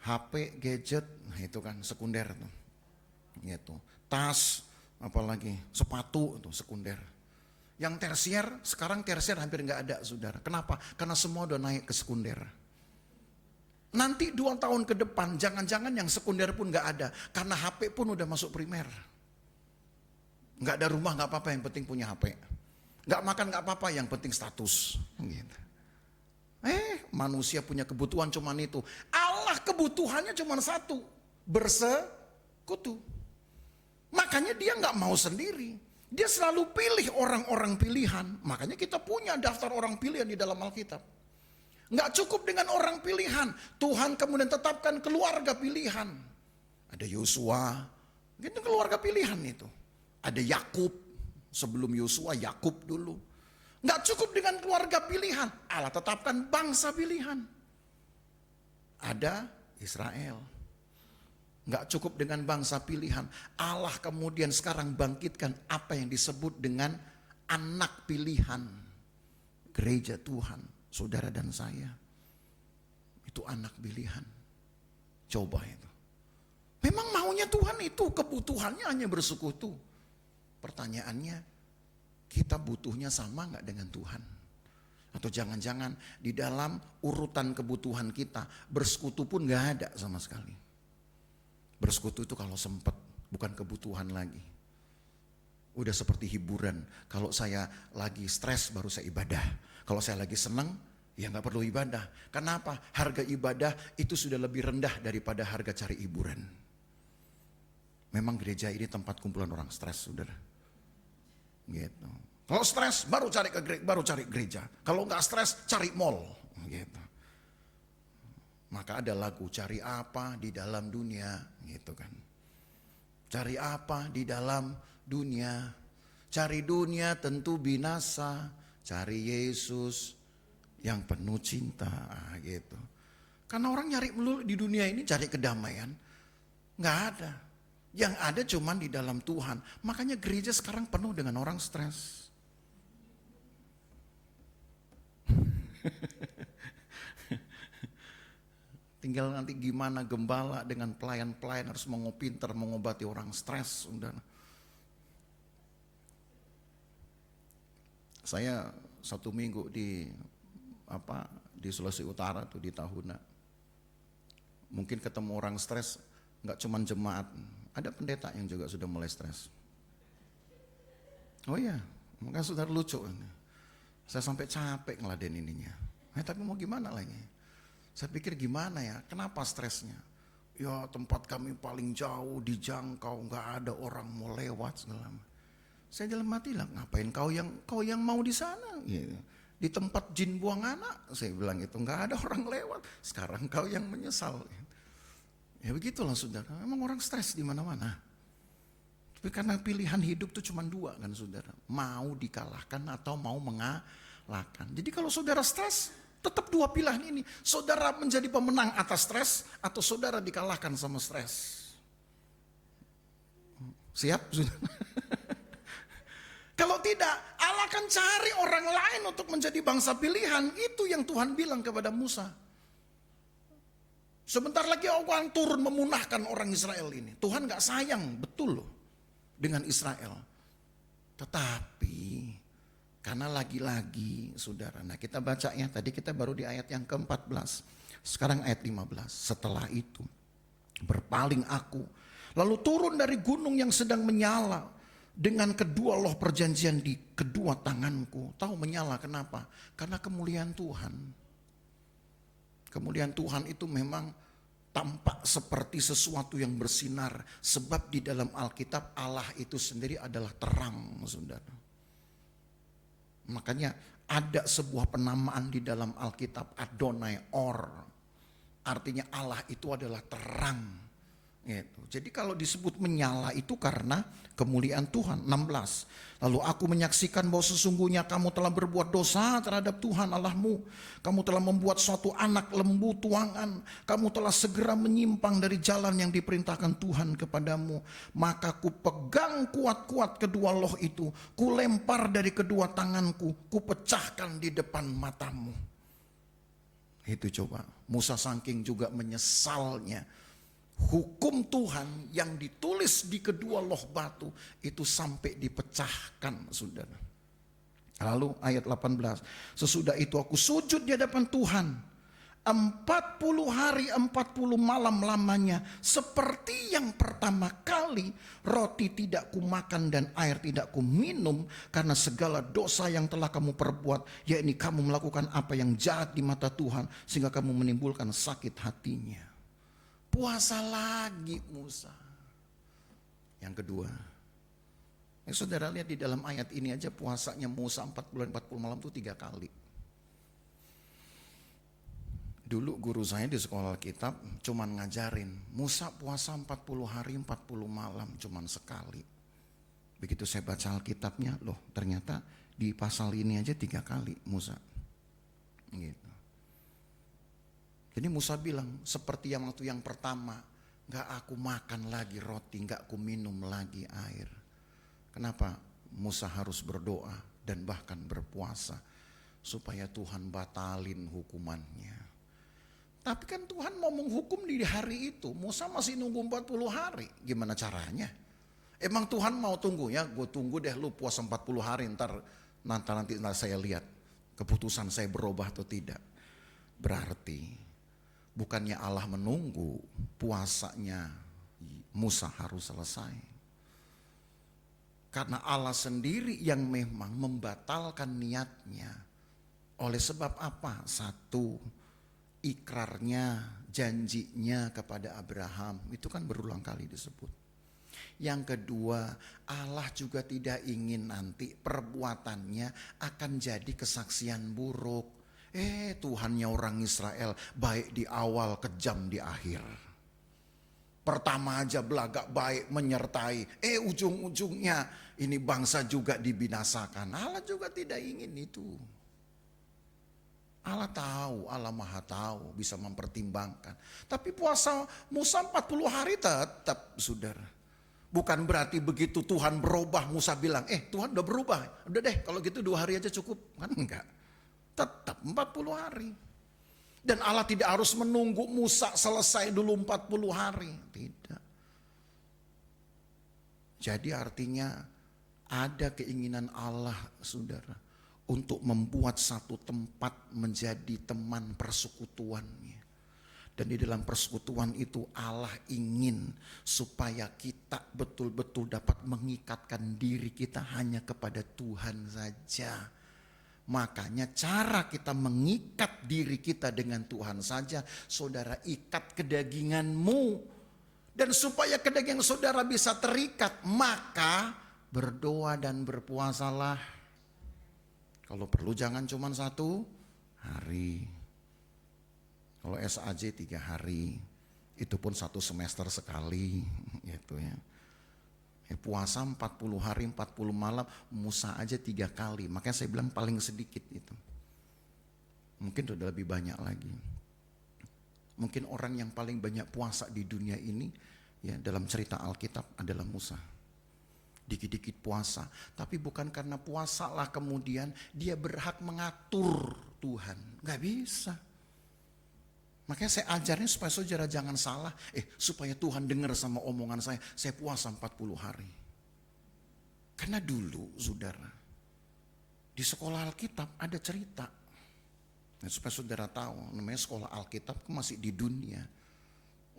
HP, gadget, nah itu kan sekunder tuh. Gitu. Tas, apalagi sepatu itu sekunder. Yang tersier, sekarang tersier hampir nggak ada, saudara. Kenapa? Karena semua udah naik ke sekunder. Nanti 2 tahun ke depan, jangan-jangan yang sekunder pun nggak ada, karena HP pun udah masuk primer. Nggak ada rumah nggak apa-apa, yang penting punya HP. Nggak makan nggak apa-apa, yang penting status. Gitu. Manusia punya kebutuhan cuman itu. Allah kebutuhannya cuman satu, bersekutu. Makanya dia nggak mau sendiri. Dia selalu pilih orang-orang pilihan. Makanya kita punya daftar orang pilihan di dalam Alkitab. Nggak cukup dengan orang pilihan. Tuhan kemudian tetapkan keluarga pilihan. Ada Yosua, itu keluarga pilihan itu. Ada Yakub, sebelum Yosua Yakub dulu. Nggak cukup dengan keluarga pilihan. Allah tetapkan bangsa pilihan. Ada Israel. Nggak cukup dengan bangsa pilihan. Allah kemudian sekarang bangkitkan apa yang disebut dengan anak pilihan. Gereja Tuhan, saudara dan saya. Itu anak pilihan. Coba itu. Memang maunya Tuhan itu, kebutuhannya hanya bersekutu. Pertanyaannya, kita butuhnya sama nggak dengan Tuhan? Atau jangan-jangan di dalam urutan kebutuhan kita, bersekutu pun nggak ada sama sekali. Bersekutu itu kalau sempat, bukan kebutuhan lagi. Udah seperti hiburan. Kalau saya lagi stres baru saya ibadah. Kalau saya lagi senang, ya nggak perlu ibadah. Kenapa? Harga ibadah itu sudah lebih rendah daripada harga cari hiburan. Memang gereja ini tempat kumpulan orang stres, saudara. Gitu. Kalau stres baru cari gereja. Kalau nggak stres cari mall. Gitu. Maka ada lagu, cari apa di dalam dunia, gitu kan. Cari apa di dalam dunia? Cari dunia tentu binasa. Cari Yesus yang penuh cinta, gitu. Karena orang nyari melulu di dunia ini cari kedamaian, nggak ada. Yang ada cuman di dalam Tuhan. Makanya gereja sekarang penuh dengan orang stres. Tinggal nanti gimana gembala dengan pelayan-pelayan harus pintar mengobati orang stres. Udah. Saya 1 minggu di Sulawesi Utara tuh di Tahuna. Mungkin ketemu orang stres, nggak cuma jemaat, ada pendeta yang juga sudah mulai stres. Oh iya, makanya saudara lucu. Saya sampai capek ngeladeninnya. Tapi mau gimana lagi? Saya pikir gimana ya, kenapa stresnya? Ya tempat kami paling jauh dijangkau, nggak ada orang mau lewat segala macam. Saya dalam hati lah, ngapain kau yang mau di sana? Gitu. Di tempat jin buang anak, saya bilang itu nggak ada orang lewat. Sekarang kau yang menyesal. Ya begitulah saudara, memang orang stres di mana-mana. Tapi karena pilihan hidup itu cuma dua kan saudara, mau dikalahkan atau mau mengalahkan. Jadi kalau saudara stres, tetap dua pilihan ini. Saudara menjadi pemenang atas stres atau saudara dikalahkan sama stres. Siap saudara? Kalau tidak, Allah akan cari orang lain untuk menjadi bangsa pilihan. Itu yang Tuhan bilang kepada Musa. Sebentar lagi aku akan turun memunahkan orang Israel ini. Tuhan gak sayang, betul loh, dengan Israel. Tetapi karena lagi-lagi saudara, nah kita baca ya, tadi kita baru di ayat yang ke-14. Sekarang ayat 15. Setelah itu berpaling aku, lalu turun dari gunung yang sedang menyala dengan kedua loh perjanjian di kedua tanganku. Tahu menyala kenapa? Karena kemuliaan Tuhan. Kemuliaan Tuhan itu memang tampak seperti sesuatu yang bersinar. Sebab di dalam Alkitab Allah itu sendiri adalah terang, saudara. Makanya ada sebuah penamaan di dalam Alkitab, Adonai Or. Artinya Allah itu adalah terang. Gitu. Jadi kalau disebut menyala itu karena kemuliaan Tuhan. 16. Lalu aku menyaksikan bahwa sesungguhnya kamu telah berbuat dosa terhadap Tuhan Allahmu. Kamu telah membuat suatu anak lembu tuangan. Kamu telah segera menyimpang dari jalan yang diperintahkan Tuhan kepadamu. Maka ku pegang kuat-kuat kedua loh itu. Ku lempar dari kedua tanganku. Ku pecahkan di depan matamu. Itu coba. Musa saking juga menyesalnya. Hukum Tuhan yang ditulis di kedua loh batu itu sampai dipecahkan, saudara. Lalu ayat 18. Sesudah itu aku sujud di hadapan Tuhan 40 hari 40 malam lamanya, seperti yang pertama kali. Roti tidak kumakan dan air tidak kuminum karena segala dosa yang telah kamu perbuat, yakni kamu melakukan apa yang jahat di mata Tuhan sehingga kamu menimbulkan sakit hatinya. Puasa lagi Musa. Yang kedua, saudara lihat di dalam ayat ini aja puasanya Musa 40 malam itu 3 kali. Dulu guru saya di sekolah Alkitab cuman ngajarin Musa puasa 40 hari 40 malam cuman sekali. Begitu saya baca Alkitabnya, loh ternyata di pasal ini aja 3 kali Musa. Gitu. Jadi Musa bilang seperti yang waktu yang pertama, gak aku makan lagi roti, gak aku minum lagi air. Kenapa? Musa harus berdoa dan bahkan berpuasa supaya Tuhan batalin hukumannya. Tapi kan Tuhan mau menghukum di hari itu, Musa masih nunggu 40 hari. Gimana caranya? Emang Tuhan mau tunggu ya, gue tunggu deh lu puasa 40 hari nanti saya lihat keputusan saya berubah atau tidak. Berarti bukannya Allah menunggu, puasanya Musa harus selesai. Karena Allah sendiri yang memang membatalkan niatnya. Oleh sebab apa? Satu, ikrarnya, janjinya kepada Abraham. Itu kan berulang kali disebut. Yang kedua, Allah juga tidak ingin nanti perbuatannya akan jadi kesaksian buruk. Tuhannya orang Israel baik di awal, kejam di akhir. Pertama aja belagak baik menyertai, ujung-ujungnya ini bangsa juga dibinasakan. Allah juga tidak ingin itu. Allah tahu, Allah maha tahu, bisa mempertimbangkan. Tapi puasa Musa 40 hari tetap, saudara. Bukan berarti begitu Tuhan berubah Musa bilang, Tuhan udah berubah, udah deh kalau gitu 2 hari aja cukup. Kan enggak. Tetap 40 hari. Dan Allah tidak harus menunggu Musa selesai dulu 40 hari. Tidak. Jadi artinya ada keinginan Allah, saudara, untuk membuat satu tempat menjadi teman persekutuannya. Dan di dalam persekutuan itu Allah ingin supaya kita betul-betul dapat mengikatkan diri kita hanya kepada Tuhan saja. Makanya cara kita mengikat diri kita dengan Tuhan saja, saudara ikat kedaginganmu. Dan supaya kedagingan saudara bisa terikat, maka berdoa dan berpuasalah. Kalau perlu jangan cuma 1 hari. Kalau SAJ 3 hari, itu pun 1 semester sekali, gitu ya. Puasa 40 hari 40 malam, Musa aja 3 kali. Makanya saya bilang paling sedikit itu. Mungkin sudah lebih banyak lagi. Mungkin orang yang paling banyak puasa di dunia ini, ya dalam cerita Alkitab adalah Musa. Dikit-dikit puasa, tapi bukan karena puasa lah kemudian dia berhak mengatur Tuhan. Gak bisa. Makanya saya ajarnya supaya saudara jangan salah. Supaya Tuhan dengar sama omongan saya puasa 40 hari. Karena dulu saudara, di sekolah Alkitab ada cerita. Nah, supaya saudara tahu, namanya sekolah Alkitab masih di dunia.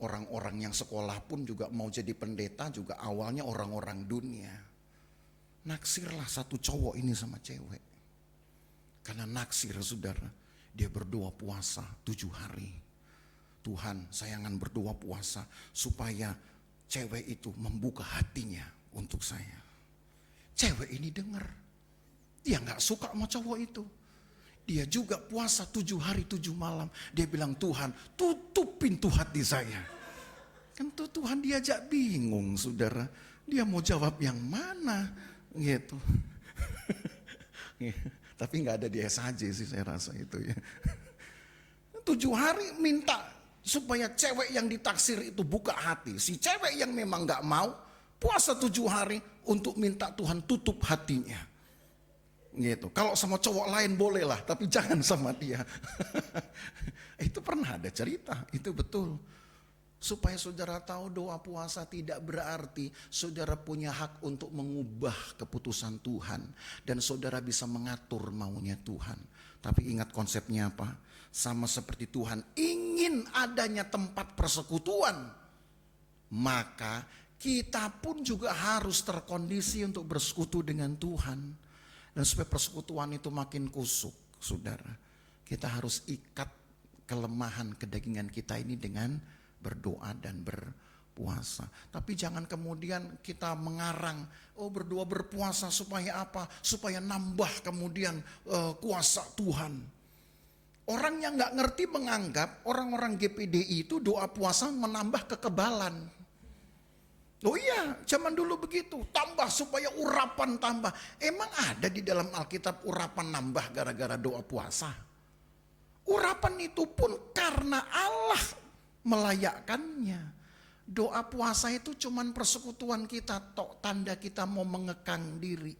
Orang-orang yang sekolah pun juga mau jadi pendeta juga awalnya orang-orang dunia. Naksirlah satu cowok ini sama cewek. Karena naksir saudara, dia berdoa puasa 7 hari. Tuhan, saya akan berdoa puasa supaya cewek itu membuka hatinya untuk saya. Cewek ini dengar, dia gak suka sama cowok itu. Dia juga puasa 7 hari 7 malam. Dia bilang, Tuhan tutup pintu hati saya. Kan Tuhan diajak bingung saudara. Dia mau jawab yang mana gitu. Tapi gak ada di SAJ sih saya rasa itu ya. 7 hari minta supaya cewek yang ditaksir itu buka hati. Si cewek yang memang gak mau puasa 7 hari untuk minta Tuhan tutup hatinya. Gitu. Kalau sama cowok lain boleh lah, tapi jangan sama dia. Itu pernah ada cerita, itu betul. Supaya saudara tahu doa puasa tidak berarti saudara punya hak untuk mengubah keputusan Tuhan. Dan saudara bisa mengatur maunya Tuhan. Tapi ingat konsepnya apa? Sama seperti Tuhan ingin adanya tempat persekutuan. Maka kita pun juga harus terkondisi untuk bersekutu dengan Tuhan. Dan supaya persekutuan itu makin kusuk, saudara, kita harus ikat kelemahan kedagingan kita ini dengan berdoa dan berpuasa. Tapi jangan kemudian kita mengarang, berdoa berpuasa supaya apa? Supaya nambah kemudian kuasa Tuhan. Orang yang gak ngerti menganggap orang-orang GPDI itu doa puasa menambah kekebalan. Oh iya, zaman dulu begitu, tambah supaya urapan tambah. Emang ada di dalam Alkitab urapan nambah gara-gara doa puasa? Urapan itu pun karena Allah melayakkannya. Doa puasa itu cuman persekutuan kita, tanda kita mau mengekang diri.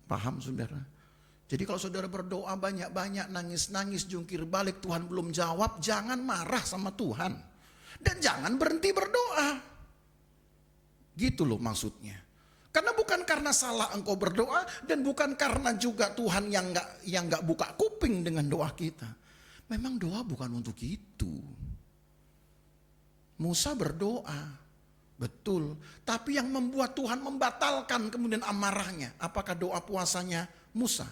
Paham saudara? Jadi kalau saudara berdoa banyak-banyak, nangis-nangis, jungkir balik, Tuhan belum jawab, jangan marah sama Tuhan. Dan jangan berhenti berdoa. Gitu loh maksudnya. Karena bukan karena salah engkau berdoa, dan bukan karena juga Tuhan yang nggak buka kuping dengan doa kita. Memang doa bukan untuk itu. Musa berdoa, betul. Tapi yang membuat Tuhan membatalkan kemudian amarahnya, apakah doa puasanya Musa?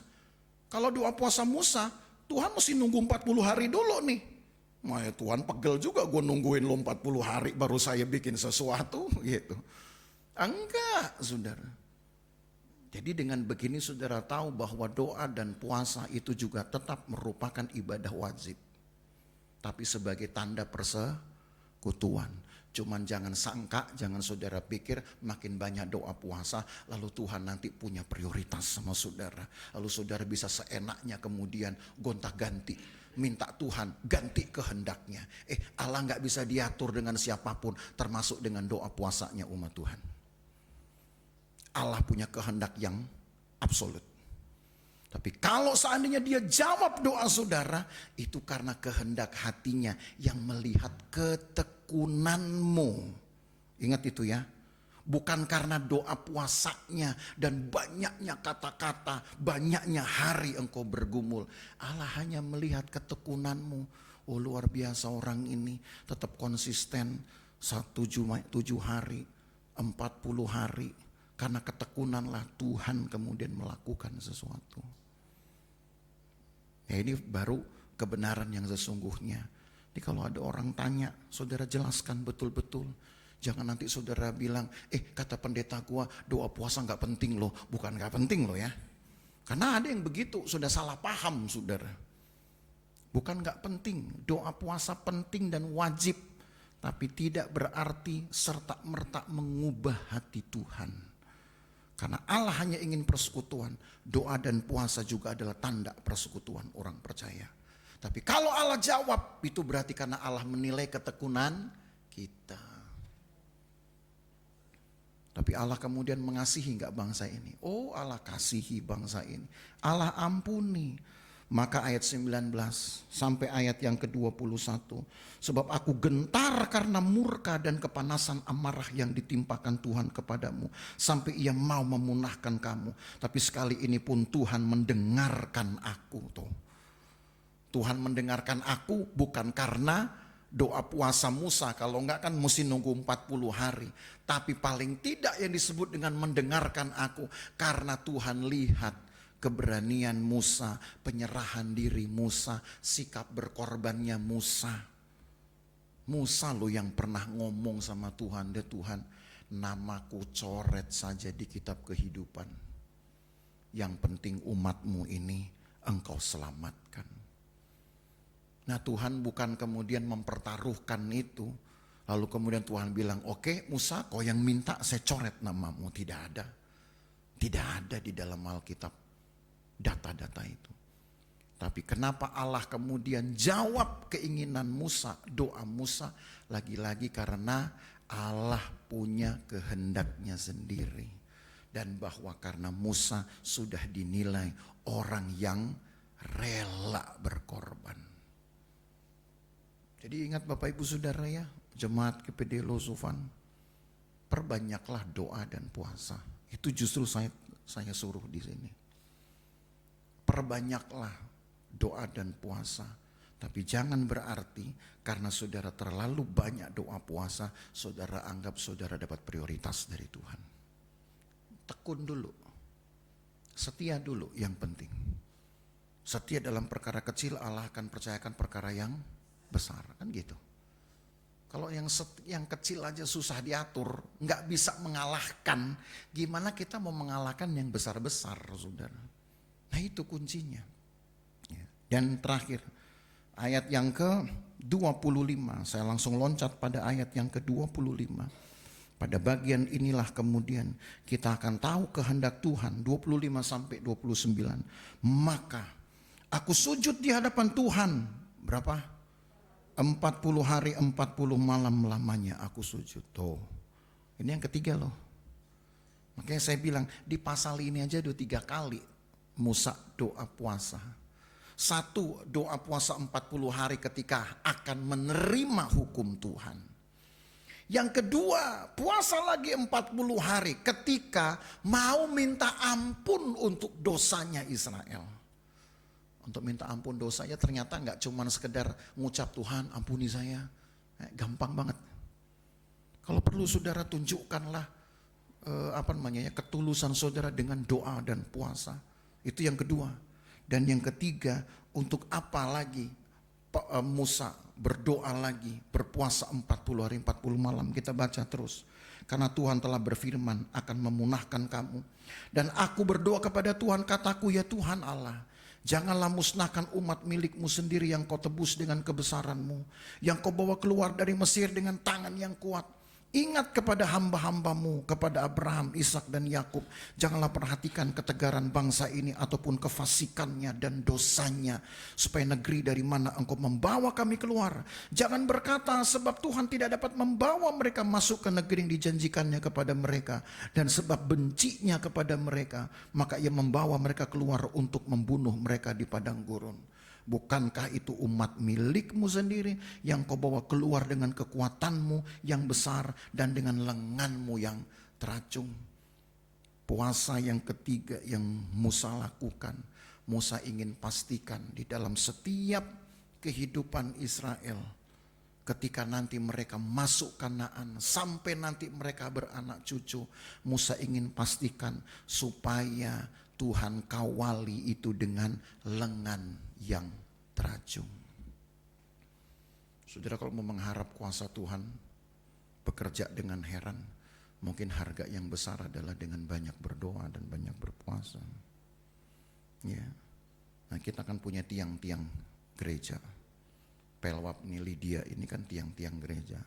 Kalau doa puasa Musa, Tuhan mesti nunggu 40 hari dulu nih. Ya Tuhan pegel juga gue nungguin lo 40 hari baru saya bikin sesuatu gitu. Enggak saudara. Jadi dengan begini saudara tahu bahwa doa dan puasa itu juga tetap merupakan ibadah wajib. Tapi sebagai tanda persekutuan. Cuman jangan sangka, jangan saudara pikir makin banyak doa puasa lalu Tuhan nanti punya prioritas sama saudara. Lalu saudara bisa seenaknya kemudian gonta-ganti. Minta Tuhan ganti kehendaknya. Allah gak bisa diatur dengan siapapun, termasuk dengan doa puasanya umat Tuhan. Allah punya kehendak yang absolut. Tapi kalau seandainya dia jawab doa saudara, itu karena kehendak hatinya yang melihat ketekunanmu. Ingat itu ya. Bukan karena doa puasanya dan banyaknya kata-kata, banyaknya hari engkau bergumul. Allah hanya melihat ketekunanmu. Oh luar biasa orang ini tetap konsisten 7 hari, 40 hari. Karena ketekunanlah Tuhan kemudian melakukan sesuatu. Ya ini baru kebenaran yang sesungguhnya. Jadi kalau ada orang tanya, saudara jelaskan betul-betul. Jangan nanti saudara bilang, kata pendeta gua doa puasa gak penting loh. Bukan gak penting loh ya. Karena ada yang begitu, sudah salah paham saudara. Bukan gak penting, doa puasa penting dan wajib. Tapi tidak berarti serta-merta mengubah hati Tuhan. Karena Allah hanya ingin persekutuan, doa dan puasa juga adalah tanda persekutuan orang percaya. Tapi kalau Allah jawab, itu berarti karena Allah menilai ketekunan kita. Tapi Allah kemudian mengasihi enggak bangsa ini? Oh Allah kasihi bangsa ini. Allah ampuni. Maka ayat 19 sampai ayat yang ke-21. Sebab aku gentar karena murka dan kepanasan amarah yang ditimpakan Tuhan kepadamu. Sampai ia mau memunahkan kamu. Tapi sekali ini pun Tuhan mendengarkan aku. Tuhan mendengarkan aku bukan karena doa puasa Musa. Kalau enggak kan mesti nunggu 40 hari. Tapi paling tidak yang disebut dengan mendengarkan aku. Karena Tuhan lihat keberanian Musa, penyerahan diri Musa, sikap berkorbannya Musa. Musa loh yang pernah ngomong sama Tuhan, "Ya Tuhan, namaku coret saja di kitab kehidupan. Yang penting umatmu ini engkau selamatkan." Nah Tuhan bukan kemudian mempertaruhkan itu. Lalu kemudian Tuhan bilang, "Oke Musa, kau yang minta saya coret namamu." Tidak ada. Tidak ada di dalam Alkitab data-data itu. Tapi kenapa Allah kemudian jawab keinginan Musa, doa Musa? Lagi-lagi karena Allah punya kehendaknya sendiri. Dan bahwa karena Musa sudah dinilai orang yang rela berkorban. Jadi ingat Bapak Ibu Saudara ya, Jemaat GPD Losufan, perbanyaklah doa dan puasa. Itu justru saya suruh di sini. Perbanyaklah doa dan puasa. Tapi jangan berarti karena saudara terlalu banyak doa puasa, saudara anggap saudara dapat prioritas dari Tuhan. Tekun dulu. Setia dulu yang penting. Setia dalam perkara kecil, Allah akan percayakan perkara yang besar. Kan gitu. Kalau yang kecil aja susah diatur, nggak bisa mengalahkan, gimana kita mau mengalahkan yang besar-besar saudara. Nah itu kuncinya. Dan terakhir ayat yang ke-25. Saya langsung loncat pada ayat yang ke-25. Pada bagian inilah kemudian kita akan tahu kehendak Tuhan. 25 sampai 29. Maka aku sujud di hadapan Tuhan. Berapa? 40 hari 40 malam lamanya aku sujud. Tuh. Ini yang ketiga loh. Makanya saya bilang di pasal ini aja udah 3 kali Musa doa puasa. 1 doa puasa 40 hari ketika akan menerima hukum Tuhan. Yang kedua puasa lagi 40 hari ketika mau minta ampun untuk dosanya Israel. Untuk minta ampun dosanya ternyata gak cuma sekedar ngucap Tuhan ampuni saya. Gampang banget. Kalau perlu saudara tunjukkanlah ketulusan saudara dengan doa dan puasa. Itu yang kedua. Dan yang ketiga, untuk apa lagi Musa berdoa lagi, berpuasa 40 hari 40 malam. Kita baca terus. Karena Tuhan telah berfirman akan memunahkan kamu. Dan aku berdoa kepada Tuhan, kataku, ya Tuhan Allah, janganlah musnahkan umat milikmu sendiri yang kau tebus dengan kebesaranmu, yang kau bawa keluar dari Mesir dengan tangan yang kuat. Ingat kepada hamba-hambamu, kepada Abraham, Ishak dan Yakub. Janganlah perhatikan ketegaran bangsa ini ataupun kefasikannya dan dosanya, supaya negeri dari mana engkau membawa kami keluar. Jangan berkata sebab Tuhan tidak dapat membawa mereka masuk ke negeri yang dijanjikannya kepada mereka, dan sebab bencinya kepada mereka, maka ia membawa mereka keluar untuk membunuh mereka di padang gurun. Bukankah itu umat milikmu sendiri yang kau bawa keluar dengan kekuatanmu yang besar dan dengan lenganmu yang teracung? Puasa yang ketiga yang Musa lakukan, Musa ingin pastikan di dalam setiap kehidupan Israel ketika nanti mereka masuk Kanaan, sampai nanti mereka beranak cucu. Musa ingin pastikan supaya Tuhan kawali itu dengan lengan yang terajung. Saudara, kalau mau mengharap kuasa Tuhan bekerja dengan heran, mungkin harga yang besar adalah dengan banyak berdoa dan banyak berpuasa. Ya. Nah, kita kan punya tiang-tiang gereja. Pelwap nih, Lydia ini kan tiang-tiang gereja.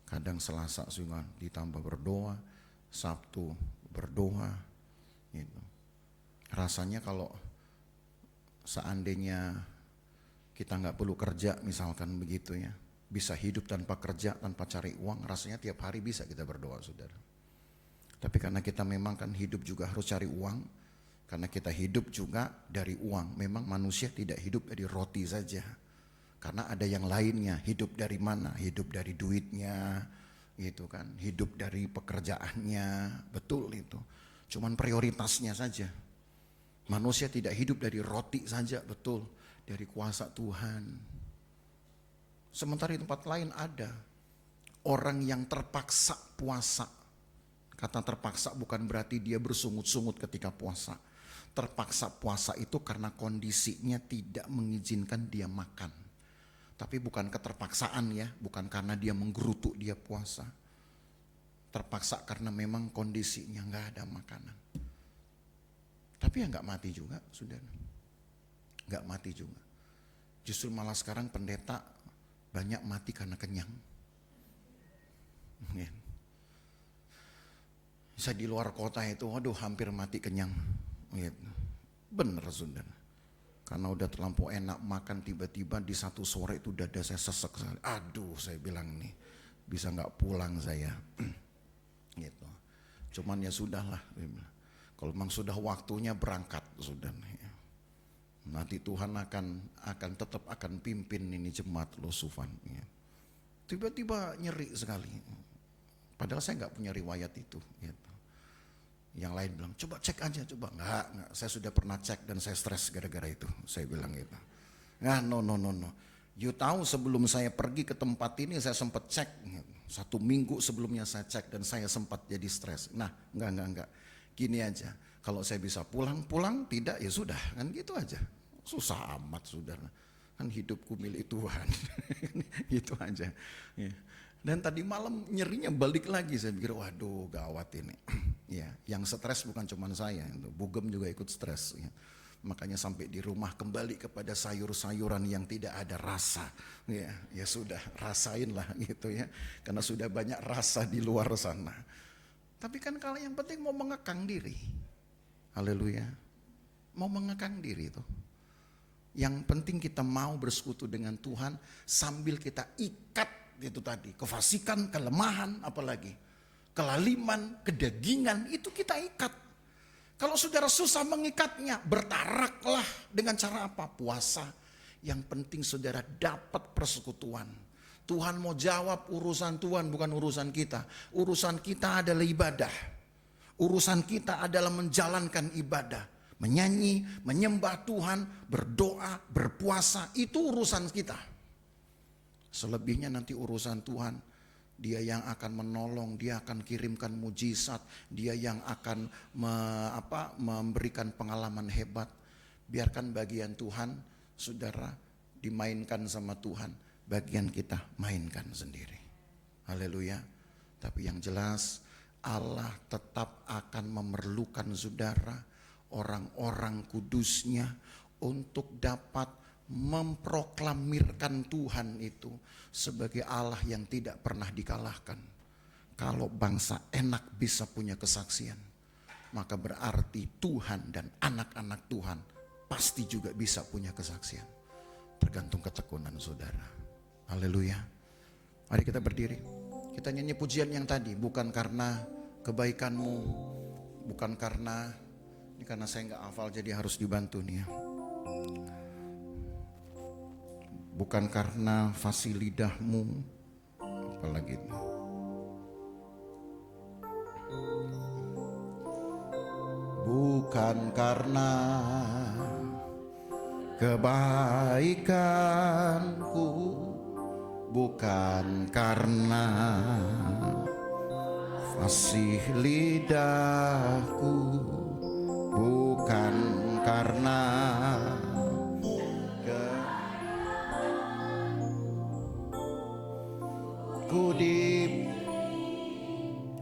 Kadang Selasa juga ditambah berdoa, Sabtu berdoa gitu. Rasanya kalau seandainya kita nggak perlu kerja misalkan begitu ya, bisa hidup tanpa kerja, tanpa cari uang, rasanya tiap hari bisa kita berdoa, saudara. Tapi karena kita memang kan hidup juga harus cari uang, karena kita hidup juga dari uang. Memang manusia tidak hidup dari roti saja, karena ada yang lainnya. Hidup dari mana? Hidup dari duitnya, gitu kan? Hidup dari pekerjaannya, betul itu. Cuman prioritasnya saja. Manusia tidak hidup dari roti saja, betul, dari kuasa Tuhan. Sementara di tempat lain ada orang yang terpaksa puasa. Kata terpaksa bukan berarti dia bersungut-sungut ketika puasa. Terpaksa puasa itu karena kondisinya tidak mengizinkan dia makan. Tapi bukan keterpaksaan ya, bukan karena dia menggerutu dia puasa. Terpaksa karena memang kondisinya nggak ada makanan. Tapi ya nggak mati juga, saudara. Nggak mati juga. Justru malah sekarang pendeta banyak mati karena kenyang. Ya. Saya di luar kota itu, waduh hampir mati kenyang. Gitu. Bener, saudara. Karena udah terlampau enak makan, tiba-tiba di satu sore itu dada saya sesek sekali. Aduh, saya bilang nih, bisa nggak pulang saya. Gitu. Cuman ya sudahlah. Kalau memang sudah waktunya berangkat, sudah. Nanti Tuhan akan tetap akan pimpin ini jemaat Losufan. Tiba-tiba nyeri sekali. Padahal saya nggak punya riwayat itu. Gitu. Yang lain bilang, coba cek aja, coba. Enggak, saya sudah pernah cek dan saya stres gara-gara itu. Saya bilang gitu. Nah, no. You tahu sebelum saya pergi ke tempat ini saya sempat cek. 1 minggu sebelumnya saya cek dan saya sempat jadi stres. Nah, enggak. Gini aja, kalau saya bisa pulang, tidak ya sudah, kan gitu aja. Susah amat, saudara. Kan hidupku milik Tuhan. Gitu aja. Ya. Dan tadi malam nyerinya balik lagi, saya pikir waduh gawat ini. Ya, yang stres bukan cuma saya, Bugem juga ikut stres. Ya. Makanya sampai di rumah kembali kepada sayur-sayuran yang tidak ada rasa. Ya sudah, rasainlah gitu ya. Karena sudah banyak rasa di luar sana. Tapi kan kalau yang penting mau mengekang diri. Haleluya. Mau mengekang diri itu. Yang penting kita mau bersekutu dengan Tuhan sambil kita ikat itu tadi. Kefasikan, kelemahan, apalagi kelaliman, kedagingan, itu kita ikat. Kalau saudara susah mengikatnya, bertaraklah dengan cara apa? Puasa. Yang penting saudara dapat persekutuan. Tuhan mau jawab urusan Tuhan, bukan urusan kita. Urusan kita adalah ibadah. Urusan kita adalah menjalankan ibadah. Menyanyi, menyembah Tuhan, berdoa, berpuasa, itu urusan kita. Selebihnya nanti urusan Tuhan. Dia yang akan menolong, dia akan kirimkan mujizat, dia yang akan memberikan pengalaman hebat. Biarkan bagian Tuhan, saudara, dimainkan sama Tuhan. Bagian kita mainkan sendiri. Haleluya. Tapi yang jelas Allah tetap akan memerlukan saudara, orang-orang kudusnya untuk dapat memproklamirkan Tuhan itu sebagai Allah yang tidak pernah dikalahkan. Kalau bangsa enak bisa punya kesaksian, maka berarti Tuhan dan anak-anak Tuhan pasti juga bisa punya kesaksian. Tergantung ketekunan saudara. Haleluya. Mari kita berdiri. Kita nyanyi pujian yang tadi. Bukan karena kebaikanmu, bukan karena, ini karena saya nggak hafal jadi harus dibantu nih ya. Bukan karena fasih lidahmu, apalagi itu. Bukan karena kebaikanku, bukan karena fasih lidahku, bukan karena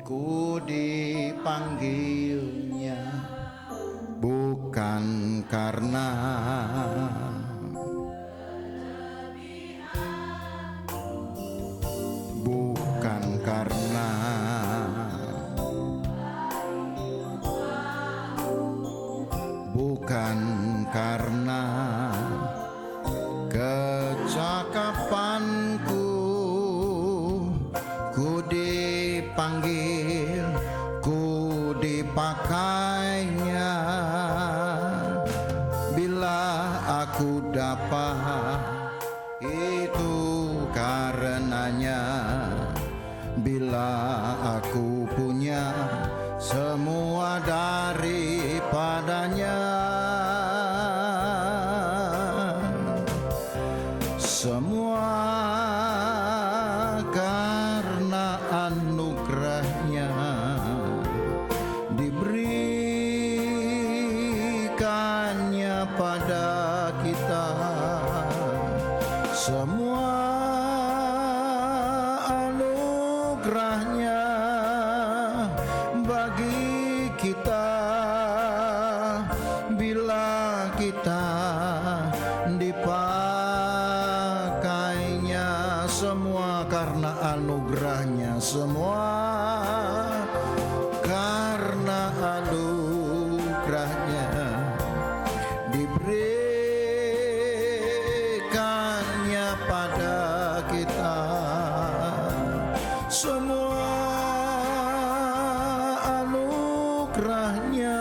ku dipanggilnya, bukan karena bukan karena kecakapanku, ku dipanggil, ku dipakainya. Bila aku dapat, itu karenanya. Bila aku punya semua daripadanya, semua karena anugerahnya diberikannya pada kita. Semua anugerahnya bagi kita bila kita dipakainya. Semua karena anugerahnya, semua karena anugerahnya diberikannya pada kita. Semua anugerahnya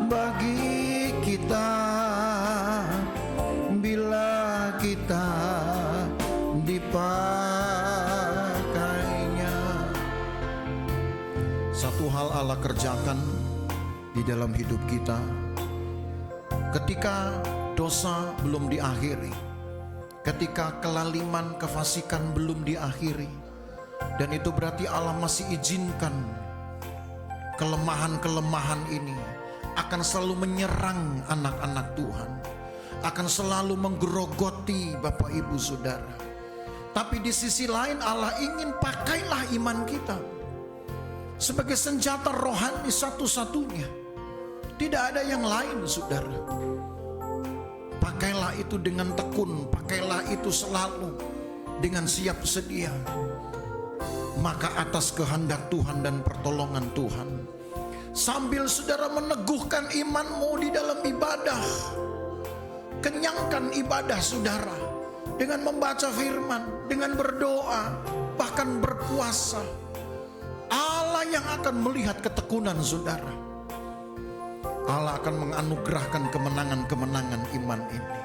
bagi kita bila kita dipakainya. Satu hal Allah kerjakan di dalam hidup kita ketika dosa belum diakhiri, ketika kelaliman, kefasikan belum diakhiri, dan itu berarti Allah masih izinkan kelemahan-kelemahan ini akan selalu menyerang anak-anak Tuhan, akan selalu menggerogoti Bapak Ibu Saudara. Tapi di sisi lain Allah ingin pakailah iman kita sebagai senjata rohani satu-satunya. Tidak ada yang lain, saudara. Pakailah itu dengan tekun, pakailah itu selalu dengan siap sedia. Maka atas kehendak Tuhan dan pertolongan Tuhan, sambil saudara meneguhkan imanmu di dalam ibadah, kenyangkan ibadah saudara dengan membaca firman, dengan berdoa, bahkan berpuasa. Allah yang akan melihat ketekunan saudara. Allah akan menganugerahkan kemenangan-kemenangan iman ini,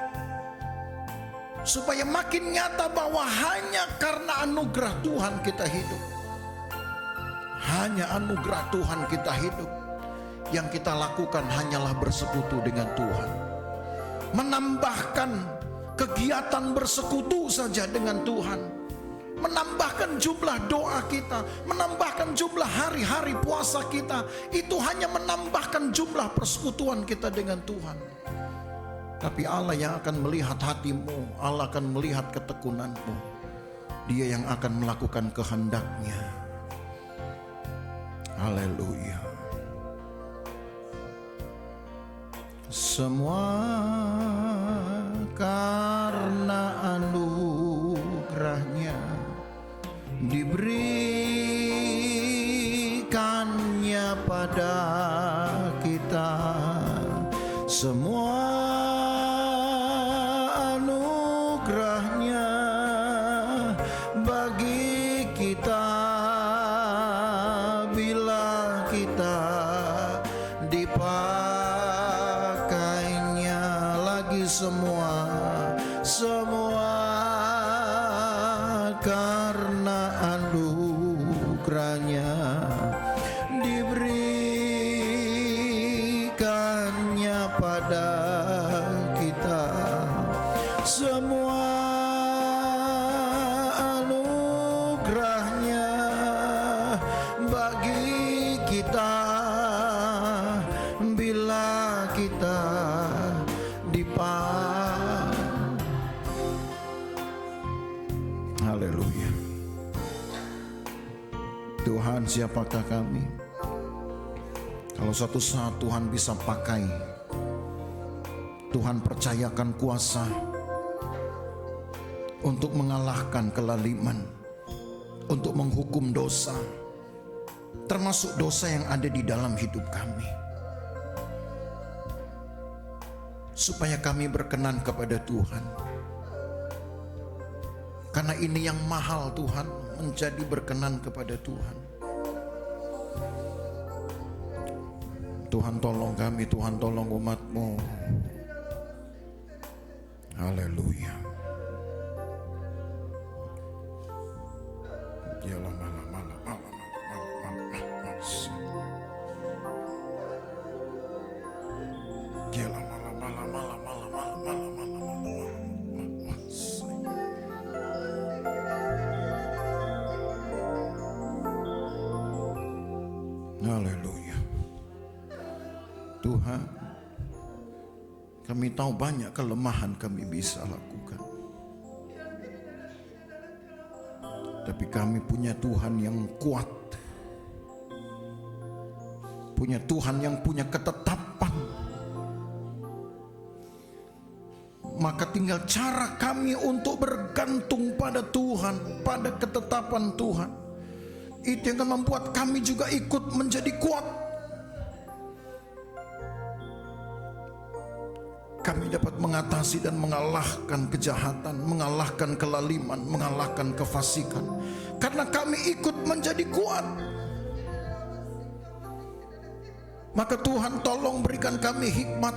supaya makin nyata bahwa hanya karena anugerah Tuhan kita hidup. Hanya anugerah Tuhan kita hidup. Yang kita lakukan hanyalah bersekutu dengan Tuhan, menambahkan kegiatan bersekutu saja dengan Tuhan, menambahkan jumlah doa kita, menambahkan jumlah hari-hari puasa kita. Itu hanya menambahkan jumlah persekutuan kita dengan Tuhan. Tapi Allah yang akan melihat hatimu, Allah akan melihat ketekunanmu. Dia yang akan melakukan kehendaknya. Haleluya. Semua karena anugerahnya diberikannya pada kita. Semua anugerahnya bagi kita bila kita dipakainya. Lagi semua karena anugerahnya diberikannya pada kita Haleluya. Tuhan, siapakah kami? Kalau suatu saat Tuhan bisa pakai, Tuhan percayakan kuasa untuk mengalahkan kelaliman, untuk menghukum dosa, termasuk dosa yang ada di dalam hidup kami, supaya kami berkenan kepada Tuhan. Karena ini yang mahal, Tuhan, menjadi berkenan kepada Tuhan. Tuhan tolong kami, Tuhan tolong umat-Mu. Haleluya. Haleluya. Tuhan, kami tahu banyak kelemahan kami bisa lakukan, tapi kami punya Tuhan yang kuat, punya Tuhan yang punya ketetapan. Maka tinggal cara kami untuk bergantung pada Tuhan, pada ketetapan Tuhan. Itu yang akan membuat kami juga ikut menjadi kuat. Kami dapat mengatasi dan mengalahkan kejahatan, mengalahkan kelaliman, mengalahkan kefasikan, karena kami ikut menjadi kuat. Maka Tuhan tolong berikan kami hikmat,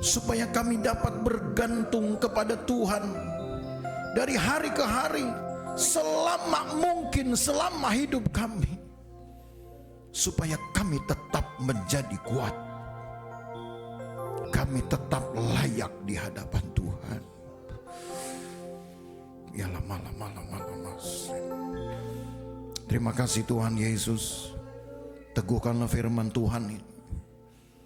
supaya kami dapat bergantung kepada Tuhan dari hari ke hari, selama mungkin, selama hidup kami, supaya kami tetap menjadi kuat, kami tetap layak di hadapan Tuhan. Terima kasih Tuhan Yesus. Teguhkanlah firman Tuhan ini.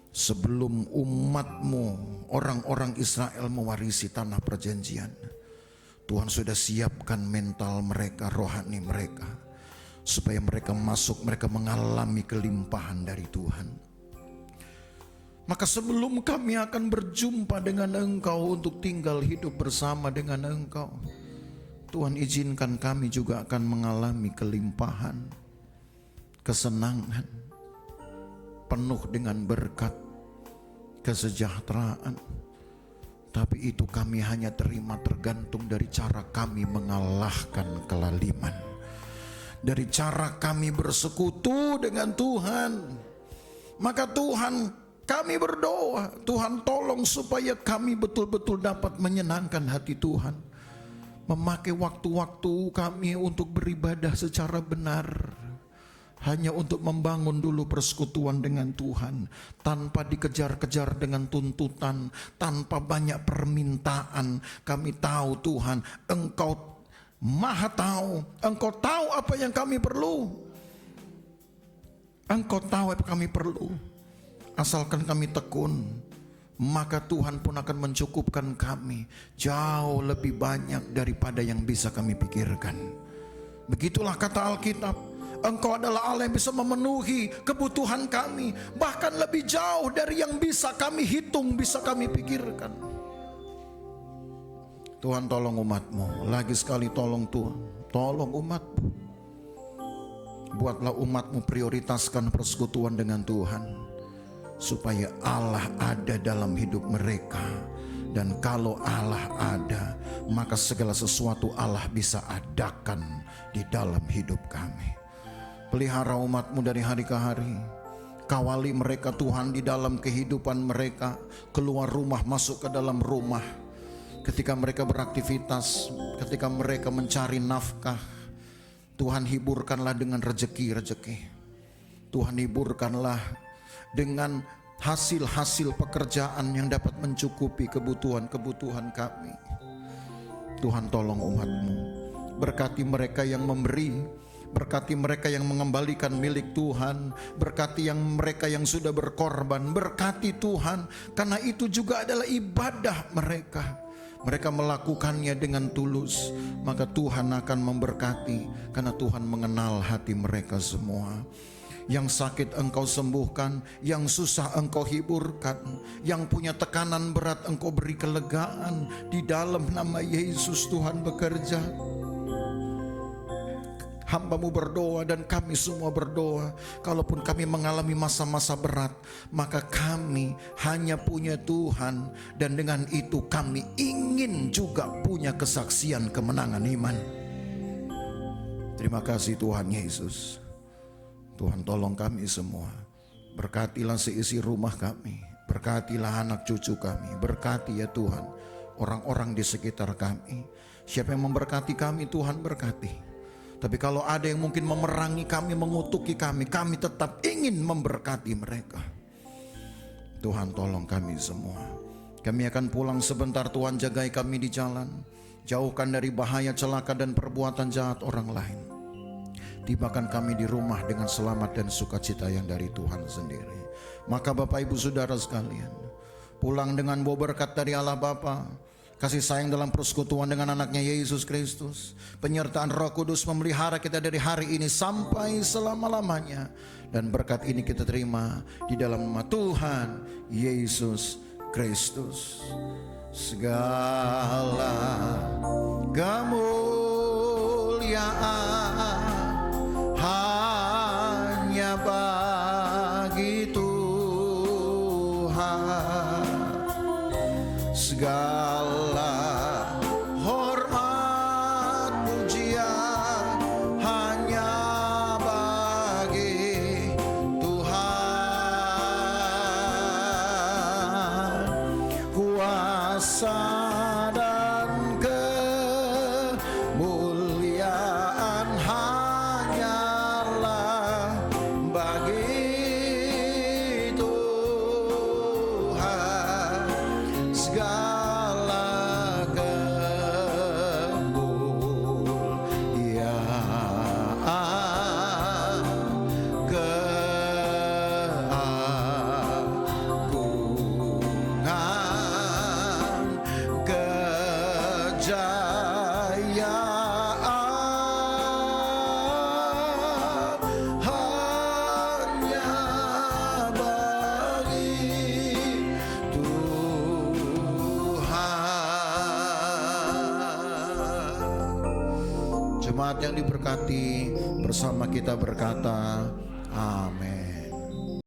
Sebelum umat-Mu, orang-orang Israel mewarisi tanah perjanjian, Tuhan sudah siapkan mental mereka, rohani mereka, supaya mereka masuk, mereka mengalami kelimpahan dari Tuhan. Maka sebelum kami akan berjumpa dengan Engkau untuk tinggal hidup bersama dengan Engkau, Tuhan izinkan kami juga akan mengalami kelimpahan, kesenangan, penuh dengan berkat, kesejahteraan. Tapi itu kami hanya terima tergantung dari cara kami mengalahkan kelaliman, dari cara kami bersekutu dengan Tuhan. Maka Tuhan, kami berdoa, Tuhan tolong supaya kami betul-betul dapat menyenangkan hati Tuhan, memakai waktu-waktu kami untuk beribadah secara benar, hanya untuk membangun dulu persekutuan dengan Tuhan, tanpa dikejar-kejar dengan tuntutan, tanpa banyak permintaan. Kami tahu Tuhan, Engkau Maha tahu, Engkau tahu apa yang kami perlu, Engkau tahu apa kami perlu. Asalkan kami tekun, maka Tuhan pun akan mencukupkan kami jauh lebih banyak daripada yang bisa kami pikirkan. Begitulah kata Alkitab. Engkau adalah Allah yang bisa memenuhi kebutuhan kami, bahkan lebih jauh dari yang bisa kami hitung, bisa kami pikirkan. Tuhan tolong umat-Mu, lagi sekali tolong Tuhan, tolong umat-Mu. Buatlah umat-Mu prioritaskan persekutuan dengan Tuhan, supaya Allah ada dalam hidup mereka. Dan kalau Allah ada, maka segala sesuatu Allah bisa adakan di dalam hidup kami. Pelihara umat-Mu dari hari ke hari. Kawali mereka Tuhan di dalam kehidupan mereka, keluar rumah, masuk ke dalam rumah, ketika mereka beraktivitas, ketika mereka mencari nafkah. Tuhan hiburkanlah dengan rezeki-rezeki. Tuhan hiburkanlah dengan hasil-hasil pekerjaan yang dapat mencukupi kebutuhan-kebutuhan kami. Tuhan tolong umat-Mu. Berkati mereka yang memberi, Berkati mereka yang mengembalikan milik Tuhan, berkati mereka yang sudah berkorban, berkati Tuhan, karena itu juga adalah ibadah mereka. Mereka melakukannya dengan tulus, maka Tuhan akan memberkati, karena Tuhan mengenal hati mereka semua. Yang sakit Engkau sembuhkan, yang susah Engkau hiburkan, yang punya tekanan berat Engkau beri kelegaan. Di dalam nama Yesus Tuhan bekerja. Hamba-Mu berdoa dan kami semua berdoa, kalaupun kami mengalami masa-masa berat, maka kami hanya punya Tuhan, dan dengan itu kami ingin juga punya kesaksian kemenangan iman. Terima kasih Tuhan Yesus. Tuhan tolong kami semua, berkatilah seisi rumah kami, berkatilah anak cucu kami, berkati ya Tuhan orang-orang di sekitar kami. Siapa yang memberkati kami, Tuhan berkati. Tapi kalau ada yang mungkin memerangi kami, mengutuki kami, kami tetap ingin memberkati mereka. Tuhan tolong kami semua. Kami akan pulang sebentar, Tuhan jagai kami di jalan. Jauhkan dari bahaya, celaka dan perbuatan jahat orang lain. Tibakan kami di rumah dengan selamat dan sukacita yang dari Tuhan sendiri. Maka Bapak Ibu Saudara sekalian, pulang dengan bawa berkat dari Allah Bapa, kasih sayang dalam persekutuan dengan anaknya Yesus Kristus, penyertaan Roh Kudus memelihara kita dari hari ini sampai selama-lamanya. Dan berkat ini kita terima di dalam nama Tuhan Yesus Kristus. Segala kemuliaan hanya bagi Tuhan. Segala hormat pujian hanya bagi Tuhan. Kuasa dan kemuliaan hanyalah bagi Tuhan. Segala kemuliaan, keagungan, kejayaan hanya bagi Tuhan. Jemaat yang diberkati bersama kita berkata, amin.